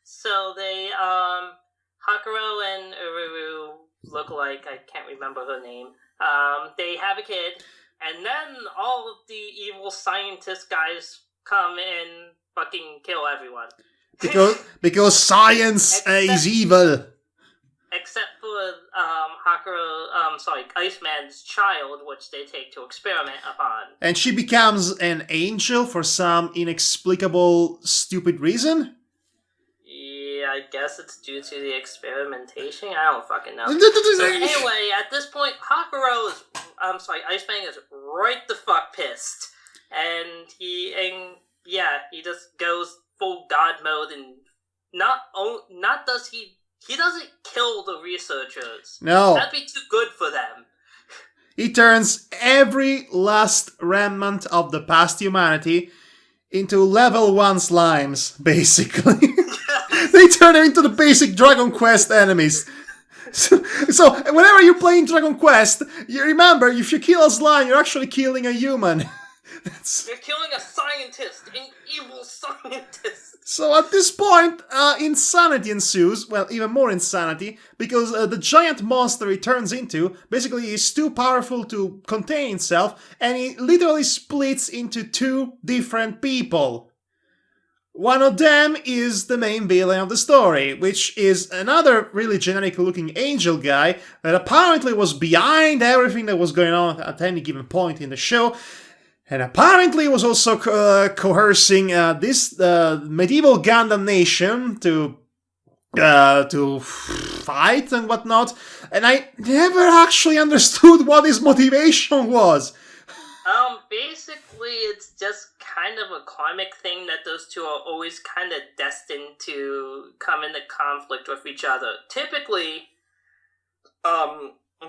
So they... Hakuro and Aruru look alike. I can't remember her name. They have a kid, and then all of the evil scientist guys come and fucking kill everyone. Because science is evil. Except for Iceman's child, which they take to experiment upon. And she becomes an angel for some inexplicable, stupid reason? Yeah, I guess it's due to the experimentation. I don't fucking know. So anyway, at this point, Iceman is right the fuck pissed, and he just goes full god mode, and he doesn't kill the researchers. No, that'd be too good for them. He turns every last remnant of the past humanity into level 1 slimes, basically. They turn them into the basic Dragon Quest enemies. So whenever you're playing Dragon Quest, you remember, if you kill a slime, you're actually killing a human. You're killing a scientist, an evil scientist. So at this point, insanity ensues. Well, even more insanity, because the giant monster he turns into basically is too powerful to contain himself, and he literally splits into 2 different people. One of them is the main villain of the story, which is another really generic-looking angel guy that apparently was behind everything that was going on at any given point in the show, and apparently was also coercing this medieval Gundam nation to fight and whatnot, and I never actually understood what his motivation was. Basically, it's just kind of a karmic thing that those two are always kind of destined to come into conflict with each other. Typically,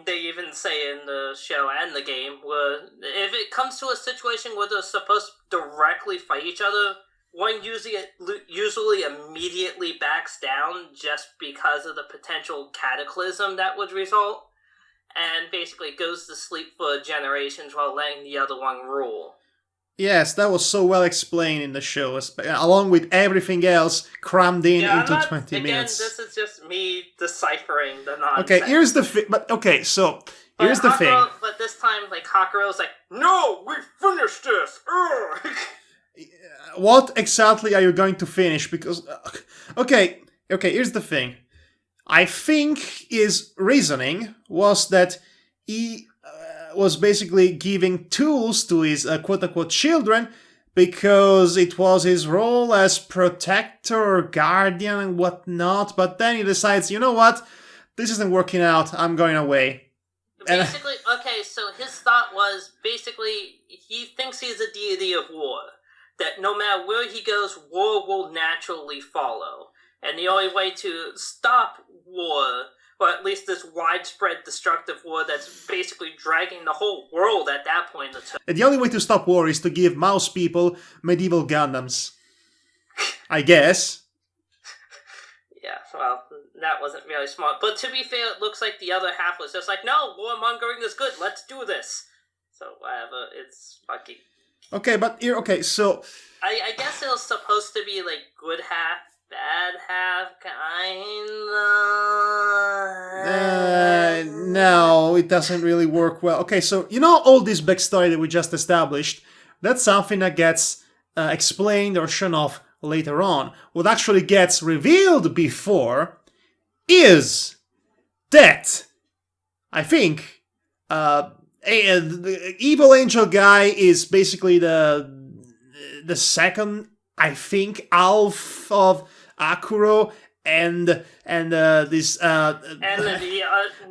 they even say in the show and the game, where if it comes to a situation where they're supposed to directly fight each other, one usually immediately backs down just because of the potential cataclysm that would result, and basically goes to sleep for generations while letting the other one rule. Yes, that was so well explained in the show, along with everything else crammed into 20 minutes. Again, this is just me deciphering the nonsense. Okay, here's the thing. But this time, Hakuro's like, "No, we finished this!" What exactly are you going to finish? Because, okay, here's the thing. I think his reasoning was that he was basically giving tools to his quote-unquote children because it was his role as protector or guardian and whatnot, but then he decides, you know what, this isn't working out, I'm going away. So his thought was, basically, he thinks he's a deity of war. that no matter where he goes, war will naturally follow. And the only way to stop war, or at least this widespread destructive war that's basically dragging the whole world at that point in time. And the only way to stop war is to give mouse people medieval Gundams. I guess. Yeah, well, that wasn't really smart. But to be fair, it looks like the other half was just like, no, warmongering is good, let's do this. So, whatever, it's fucking... Okay, but here, okay, so... I guess it was supposed to be, like, good half, bad half, kinda... No, it doesn't really work well. Okay, so, you know all this backstory that we just established? That's something that gets explained or shown off later on. What actually gets revealed before is that, I think, the evil angel guy is basically the second, I think, half of Akuro, and this the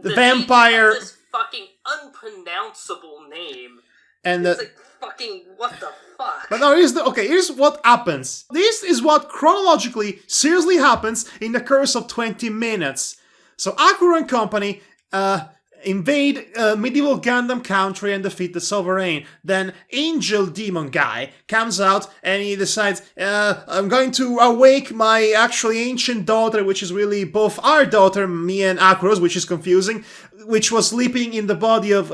vampire, this fucking unpronounceable name, and it's like fucking what the fuck. But no, here's what happens. This is what chronologically seriously happens in the course of 20 minutes. So Akuro and company invade medieval Gundam country and defeat the Sovereign. Then Angel Demon guy comes out and he decides, I'm going to awake my actually ancient daughter, which is really both our daughter, me and Akuro's, which is confusing, which was sleeping in the body of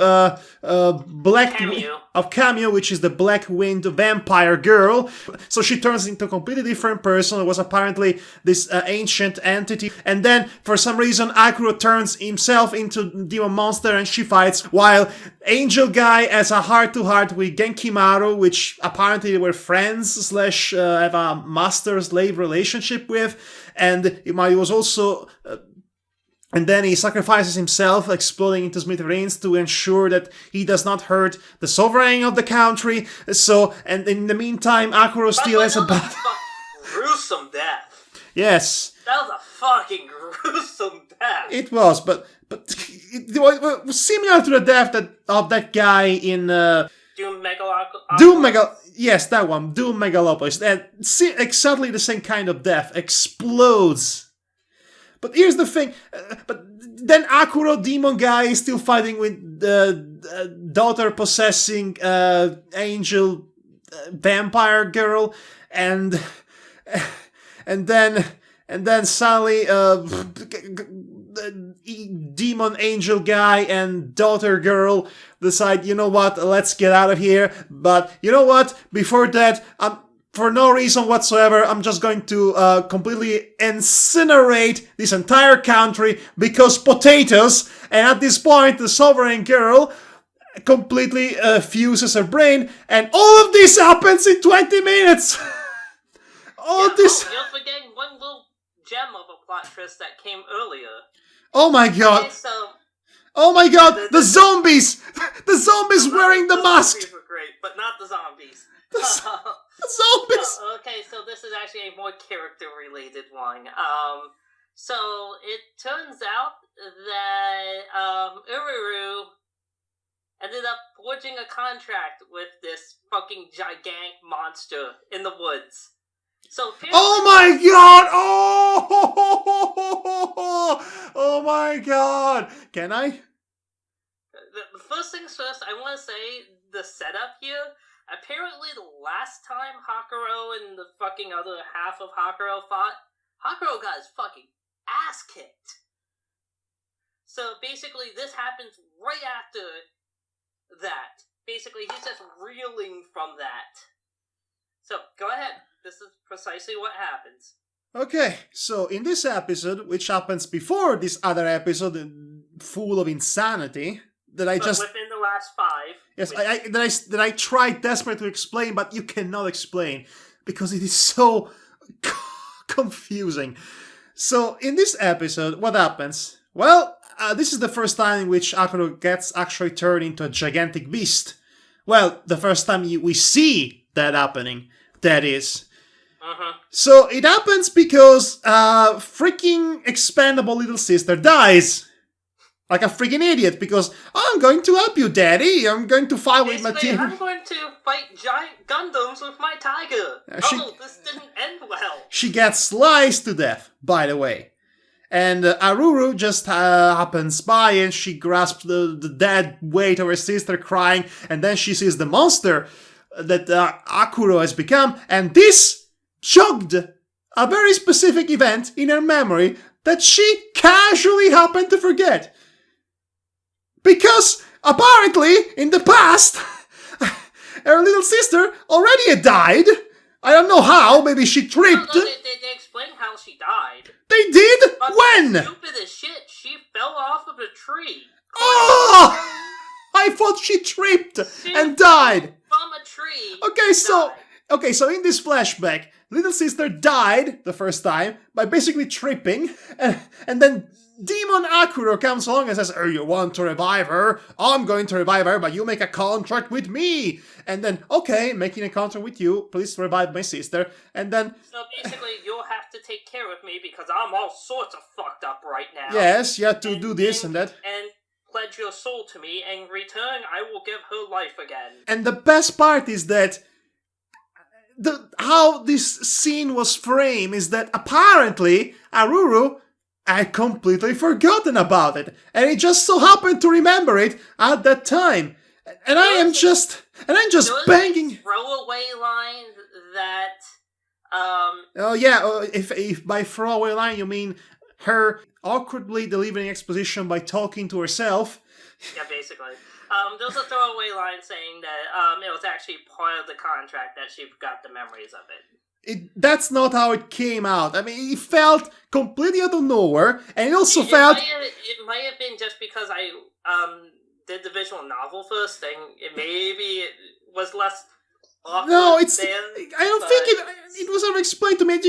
Cameo, which is the black-winged vampire girl. So she turns into a completely different person. It was apparently this ancient entity. And then, for some reason, Akuro turns himself into demon monster and she fights, while Angel Guy has a heart-to-heart with Genkimaru, which apparently they were friends / have a master-slave relationship with. And he was also... And then he sacrifices himself, exploding into smithereens to ensure that he does not hurt the sovereign of the country. So, and in the meantime, Akuro still has a gruesome death. Yes. That was a fucking gruesome death. It was, but it was similar to the death of that guy in Yes, that one, Doom Megalopolis. Exactly the same kind of death. Explodes. But here's the thing, but then Akuro Demon Guy is still fighting with the daughter-possessing angel vampire girl, and then suddenly demon angel guy and daughter girl decide, you know what, let's get out of here. But you know what, before that, for no reason whatsoever, I'm just going to completely incinerate this entire country because potatoes. And at this point, the sovereign girl completely fuses her brain, and all of this happens in 20 minutes. You're forgetting one little gem of a plot twist that came earlier. Oh my god! Okay, so oh my god! The zombies! The zombies wearing the mask. Zombies were great, but not the zombies. Zombies! Okay, so this is actually a more character-related one. So it turns out that Uraru ended up forging a contract with this fucking gigantic monster in the woods. So oh my god! Oh my god! Can I? The first things first, I want to say the setup here. Apparently, the last time Hakuro and the fucking other half of Hakuro fought, Hakuro got his fucking ass kicked. So basically, this happens right after that. Basically, he's just reeling from that. So, go ahead. This is precisely what happens. Okay, so in this episode, which happens before this other episode, full of insanity, within the last 5. Yes, that I tried desperately to explain, but you cannot explain because it is so confusing. So in this episode, what happens? Well, this is the first time in which Akuro gets actually turned into a gigantic beast. Well, the first time we see that happening, that is. So it happens because freaking expendable little sister dies. Like a freaking idiot, because I'm going to help you, Daddy. I'm going to fight with my team. I'm going to fight giant Gundams with my tiger. This didn't end well. She gets sliced to death, by the way. And Aruru just happens by and she grasps the dead weight of her sister crying, and then she sees the monster that Akuro has become, and this jogged a very specific event in her memory that she casually happened to forget. Because apparently, in the past, her little sister already had died. I don't know how, maybe she tripped. No, they explained how she died. They did? But when? Stupid as shit, she fell off of a tree. Oh! I thought she tripped and died. From a tree. Okay, so in this flashback, little sister died the first time by basically tripping, and then Demon Akuro comes along and says, "Oh, you want to revive her? I'm going to revive her, but you make a contract with me." And then, okay, making a contract with you, please revive my sister. And then... So basically, you'll have to take care of me because I'm all sorts of fucked up right now. Yes, you have to do this and that. And pledge your soul to me, and in return, I will give her life again. And the best part is that how this scene was framed is that apparently Aruru had completely forgotten about it, and he just so happened to remember it at that time. And I'm just banging. Throwaway line that Oh yeah, if by throwaway line you mean her awkwardly delivering exposition by talking to herself. Yeah, basically. There's a throwaway line saying that it was actually part of the contract that she forgot the memories of it. That's not how it came out. I mean, it felt completely out of nowhere, and it also felt... It might have been just because I did the visual novel first thing. Maybe it was less awkward. No, I don't think it was ever explained to me.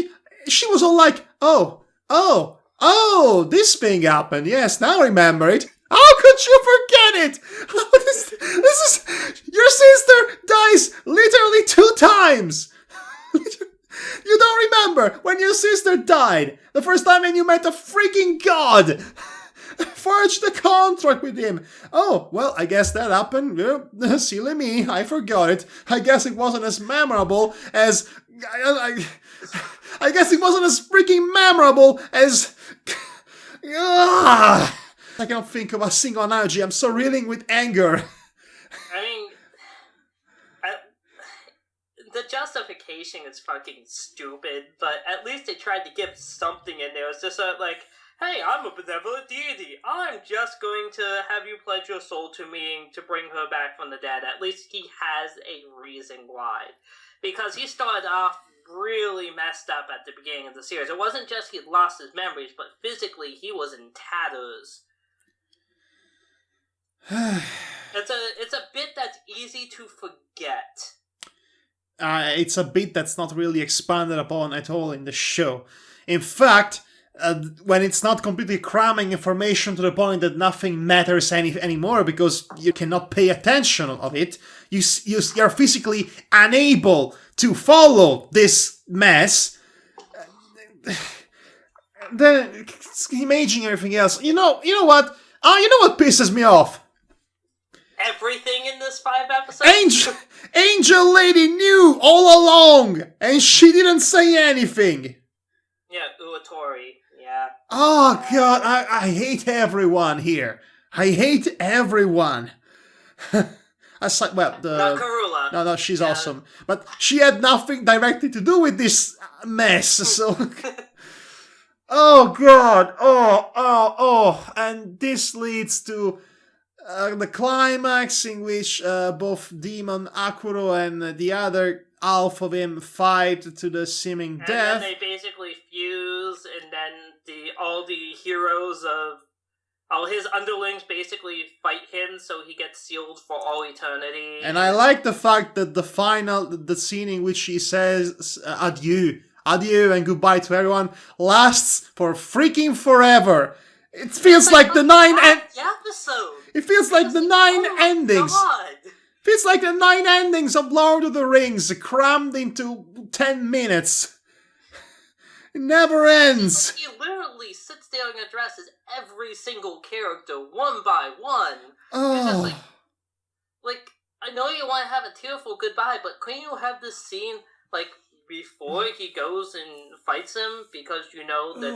She was all like, oh, this thing happened. Yes, now I remember it. How could you forget it? This is... Your sister dies literally 2 times. You don't remember when your sister died. The first time when you met a freaking god. Forged a contract with him. Oh, well, I guess that happened. Yeah, silly me, I forgot it. I guess it wasn't as memorable as... I guess it wasn't as freaking memorable as... I can't think of a single analogy. I'm so reeling with anger. I mean... The justification is fucking stupid, but at least they tried to give something in there. It's just like, hey, I'm a benevolent deity. I'm just going to have you pledge your soul to me to bring her back from the dead. At least he has a reason why. Because he started off really messed up at the beginning of the series. It wasn't just he lost his memories, but physically he was in tatters. It's a bit that's easy to forget. It's a bit that's not really expanded upon at all in the show. In fact, when it's not completely cramming information to the point that nothing matters anymore because you cannot pay attention of it, you're physically unable to follow this mess. Then imaging everything else. You know what? You know what pisses me off? Everything in this 5 episodes? Angel Lady knew all along, and she didn't say anything. Yeah, Utawarerumono, yeah. Oh god, I hate everyone here. I hate everyone. Aside, well, not Karula. No, she's awesome. But she had nothing directly to do with this mess, so... Oh god, oh, and this leads to... the climax in which both Demon Akuro and the other half of him fight to the seeming death. And then they basically fuse, and then all the heroes of all his underlings basically fight him, so he gets sealed for all eternity. And I like the fact that the scene in which he says adieu and goodbye to everyone lasts for freaking forever. It feels like the 9 episode. It feels like the 9 endings. God. Feels like the 9 endings of Lord of the Rings crammed into 10 minutes. It never ends. He literally sits there and addresses every single character one by one. Oh. It's just like I know you want to have a tearful goodbye, but couldn't you have this scene, like, before he goes and fights him, because you know that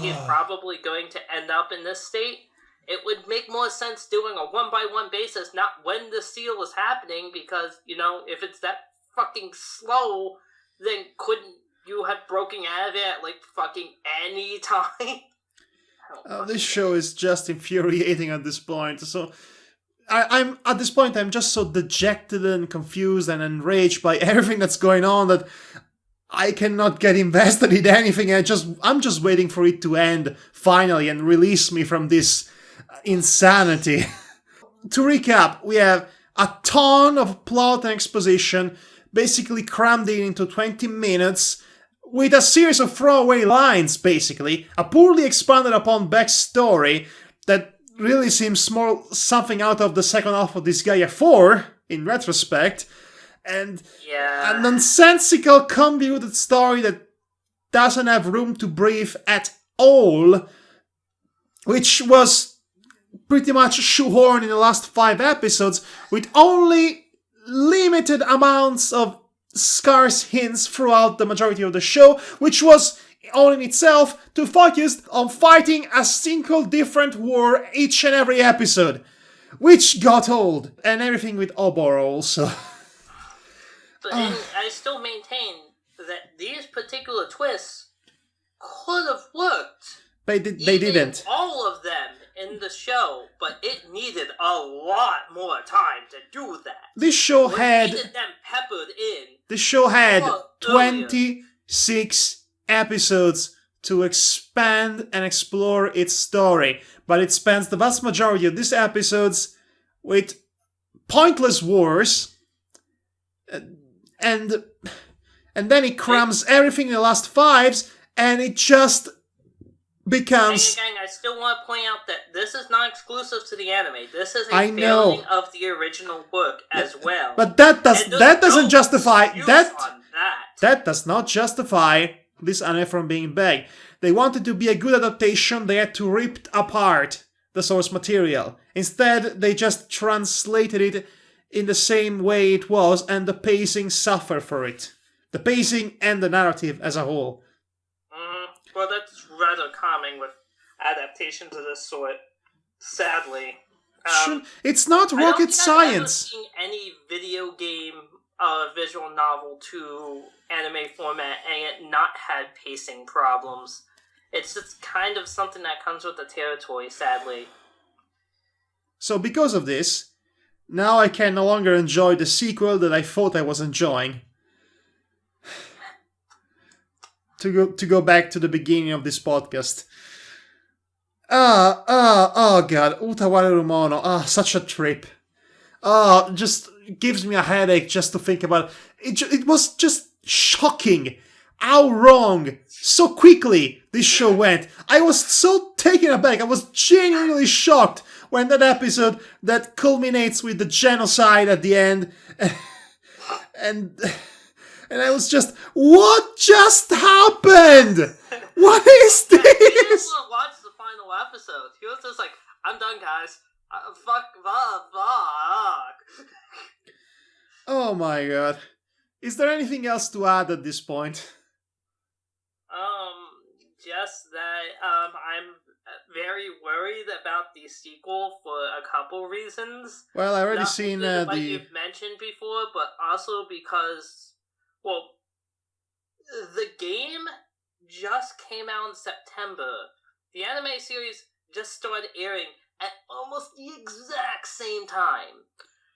he's probably going to end up in this state? It would make more sense doing a one-by-one basis, not when the seal is happening, because, you know, if it's that fucking slow, then couldn't you have broken out of it at, like, fucking any time? This show is just infuriating at this point, so... I'm at this point, I'm just so dejected and confused and enraged by everything that's going on that I cannot get invested in anything. I'm just waiting for it to end finally and release me from this insanity. To recap, we have a ton of plot and exposition, basically crammed in into 20 minutes, with a series of throwaway lines, basically, a poorly expanded upon backstory that really seems more something out of the second half of Disgaea 4, in retrospect, and a nonsensical convoluted story that doesn't have room to breathe at all, which was pretty much shoehorned in the last 5 episodes, with only limited amounts of scarce hints throughout the majority of the show, which was all in itself to focus on fighting a single different war each and every episode, which got old, and everything with Obor also. But I still maintain that these particular twists could have worked. They didn't. All of them in the show, but it needed a lot more time to do that. This show had needed them peppered in. This show had 26 episodes to expand and explore its story, but it spends the vast majority of these episodes with pointless wars, and then it crams everything in the last 5s, and it just becomes... Gang, I still want to point out that this is not exclusive to the anime. This is a failing of the original work as well. But that doesn't justify... That does not justify this anime from being bad. They wanted to be a good adaptation, they had to rip apart the source material. Instead, they just translated it in the same way it was, and the pacing suffered for it. The pacing and the narrative as a whole. Well, that's rather common with adaptations of this sort, sadly. It's not rocket science. I've never seen any video game visual novel to anime format and it not had pacing problems. It's just kind of something that comes with the territory, sadly. So because of this, now I can no longer enjoy the sequel that I thought I was enjoying. To go back to the beginning of this podcast. Oh god, Utawarerumono, such a trip. Just gives me a headache just to think about it. It was just shocking how wrong so quickly this show went. I was so taken aback. I was genuinely shocked when that episode that culminates with the genocide at the end, and I was just, what just happened? What is this? He didn't want to watch the final episode. He was just like, I'm done, guys. Fuck. Oh my god. Is there anything else to add at this point? Just that I'm very worried about the sequel for a couple reasons. Well, I already seen what you've mentioned before, but also because, well, the game just came out in September. The anime series just started airing at almost the exact same time,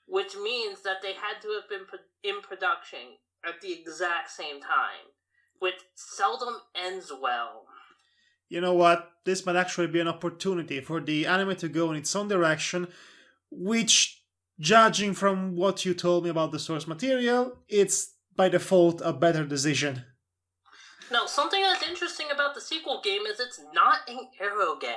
which means that they had to have been in production at the exact same time, which seldom ends well. You know what? This might actually be an opportunity for the anime to go in its own direction, which, judging from what you told me about the source material, it's by default a better decision. No, something that's interesting about the sequel game is it's not an eroge.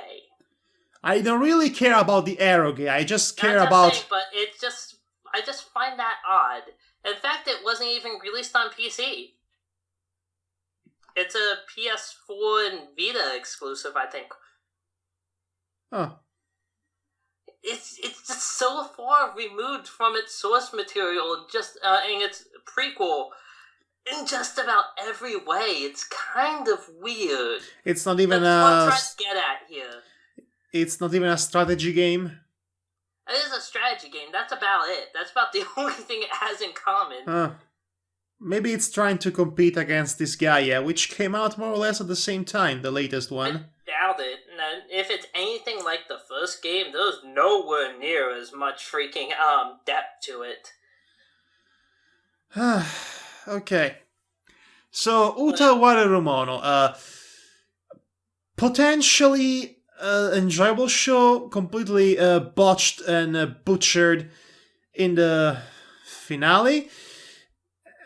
I don't really care about the eroge. I just care about... But it's just... I just find that odd. In fact, it wasn't even released on PC. It's a PS4 and Vita exclusive, I think. Huh. It's just so far removed from its source material, just in its prequel, in just about every way. It's kind of weird. It's not even That's what I'm trying to get at here. It's not even a strategy game. It is a strategy game. That's about it. That's about the only thing it has in common. Maybe it's trying to compete against this Gaia, which came out more or less at the same time, the latest one. I doubt it. And if it's anything like the first game, there's nowhere near as much freaking depth to it. Okay. So, Utawarerumono, potentially enjoyable show, completely botched and butchered in the finale.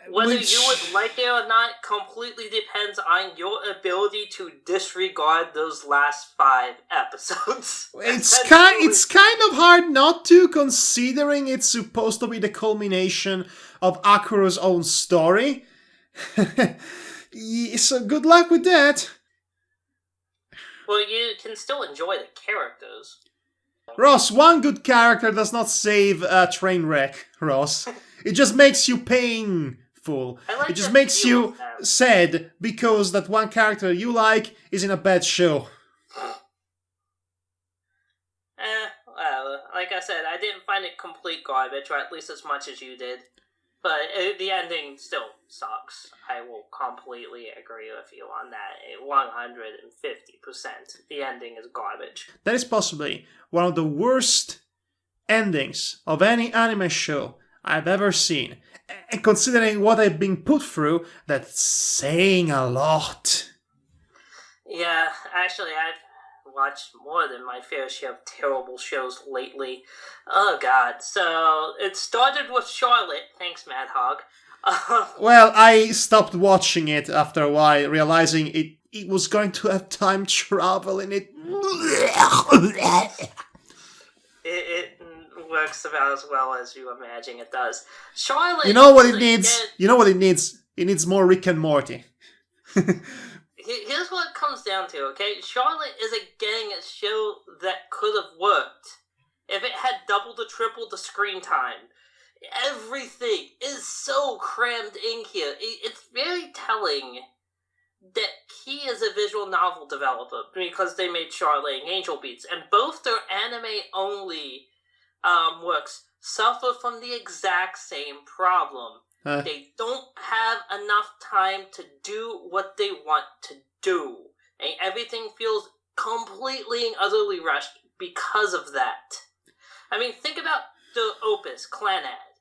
Whether you would like it or not completely depends on your ability to disregard those last 5 episodes. It's kind of hard not to, considering it's supposed to be the culmination of Akuro's own story. So good luck with that. Well, you can still enjoy the characters. Ross, one good character does not save a train wreck, Ross. It just makes you painful. It just makes you sad because that one character you like is in a bad show. Well, like I said, I didn't find it complete garbage, or at least as much as you did. But the ending still sucks. I will completely agree with you on that. 150%. The ending is garbage. That is possibly one of the worst endings of any anime show I've ever seen. And considering what I've been put through, that's saying a lot. Yeah, actually, I've watched more than my fair share of terrible shows lately. Oh, God. So, it started with Charlotte. Thanks, Madhog. Well, I stopped watching it after a while, realizing it was going to have time travel in it. It works about as well as you imagine it does. Charlotte... You know what it needs? You know what it needs? It needs more Rick and Morty. Here's what it comes down to, okay? Charlotte is getting a show that could have worked if it had doubled or tripled the screen time. Everything is so crammed in here. It's very telling that he is a visual novel developer because they made Charlotte and Angel Beats, and both their anime-only works suffer from the exact same problem. They don't have enough time to do what they want to do. And everything feels completely and utterly rushed because of that. I mean, think about the Opus, Clanad.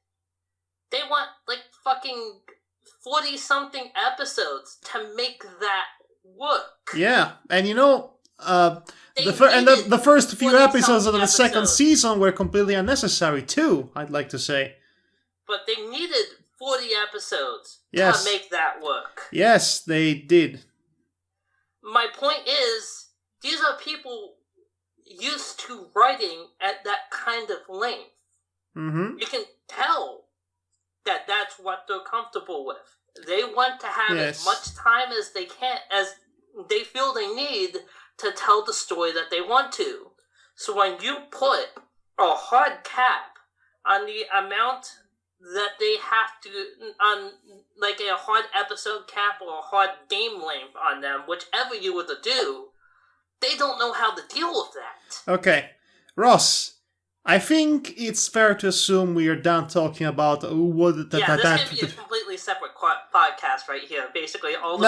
They want, like, fucking 40-something episodes to make that work. Yeah, and you know, the first few episodes of the second season were completely unnecessary too, I'd like to say. But they needed 40 episodes to make that work. Yes, they did. My point is, these are people used to writing at that kind of length. Mm-hmm. You can tell that that's what they're comfortable with. They want to have as much time as they can, as they feel they need to tell the story that they want to. So when you put a hard cap on the amount that they have to, on like a hard episode cap or a hard game length on them, whichever you were to do, they don't know how to deal with that. Okay. Ross, I think it's fair to assume we are done talking about what... this can be a completely separate podcast right here. Basically, all the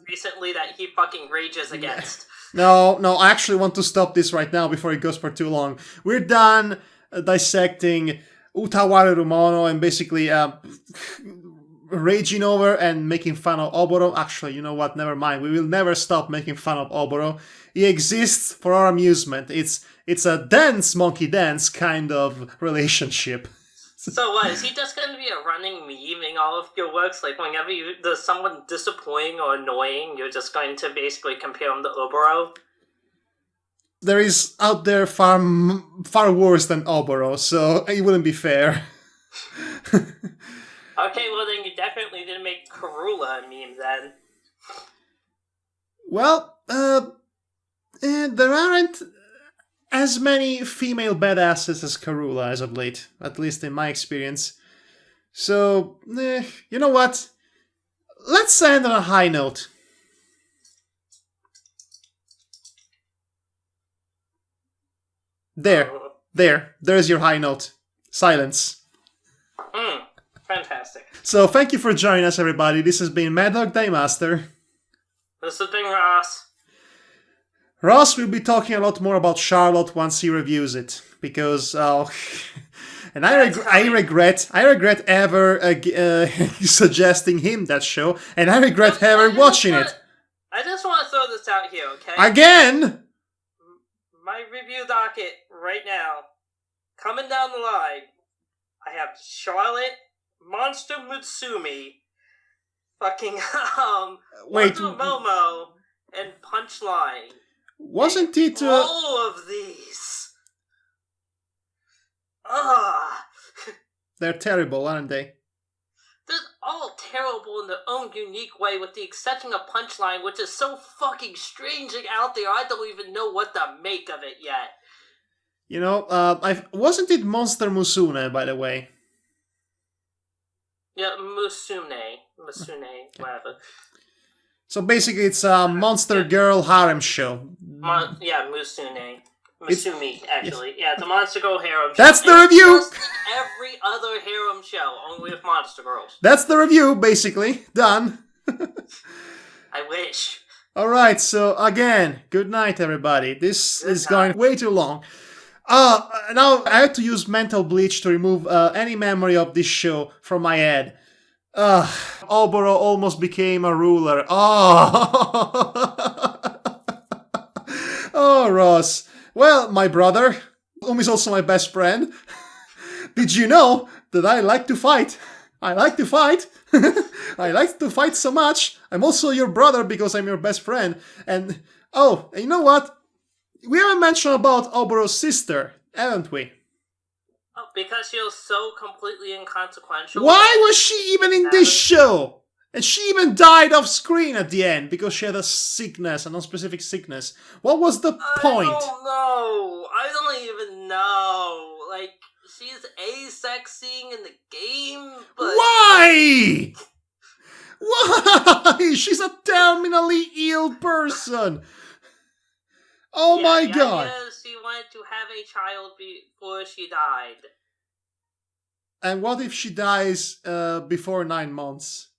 recently that he fucking rages against. No, I actually want to stop this right now before it goes for too long. We're done dissecting Utawarerumono and basically raging over and making fun of Oboro. Actually, you know what? Never mind. We will never stop making fun of Oboro. He exists for our amusement. It's a dance, monkey dance kind of relationship. So what, is he just going to be a running meme in all of your works? Like, whenever there's someone disappointing or annoying, you're just going to basically compare him to Oboro? There is out there far worse than Oboro, so it wouldn't be fair. Okay, well then you definitely didn't make Karula a meme then. Well, there aren't as many female badasses as Karula as of late, at least in my experience. So, you know what? Let's end on a high note. There's your high note. Silence. Fantastic. So, thank you for joining us, everybody. This has been Madhog Daymaster. This has been Ross. Ross will be talking a lot more about Charlotte once he reviews it, because and I regret ever suggesting him that show, and I regret ever watching it. I just want to throw this out here, okay? Again. My review docket right now, coming down the line, I have Charlotte, Monster Mutsumi, fucking Momo, and Punchline. Wasn't it all of these? They're terrible, aren't they? They're all terrible in their own unique way, with the exception of Punchline, which is so fucking strange and out there, I don't even know what to make of it yet. You know, wasn't it Monster Musune, by the way? Yeah, Musune, whatever. So basically, it's a monster girl harem show. Musune. Musumi, actually. Yes. Yeah, it's a monster girl harem show. That's the review! Just like every other harem show, only with monster girls. That's the review, basically. Done. I wish. Alright, so again, good night, everybody. This is going way too long. Now I have to use mental bleach to remove any memory of this show from my head. Oboro almost became a ruler. Oh, Ross. Well, my brother, whom is also my best friend, did you know that I like to fight? I like to fight. I like to fight so much. I'm also your brother because I'm your best friend. And, you know what? We haven't mentioned about Oboro's sister, haven't we? Oh, because she was so completely inconsequential. Why was she even in this show? And she even died off screen at the end because she had a sickness, a non-specific sickness. What was the point? I don't know. I don't even know. Like, she's asexing in the game, but... Why? Why? She's a terminally ill person. Oh my god. She wanted to have a child before she died. And what if she dies before 9 months?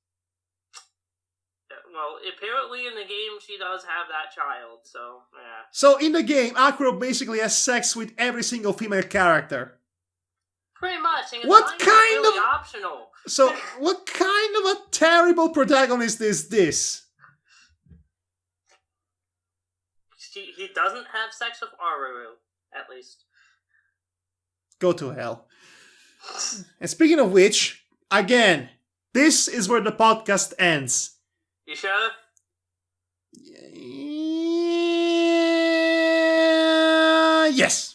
Well, apparently in the game she does have that child, so yeah. So in the game, Akuro basically has sex with every single female character. Pretty much. And what kind really of optional? So what kind of a terrible protagonist is this? He doesn't have sex with Aruru, at least. Go to hell. And speaking of which, again, this is where the podcast ends. You sure? Yes.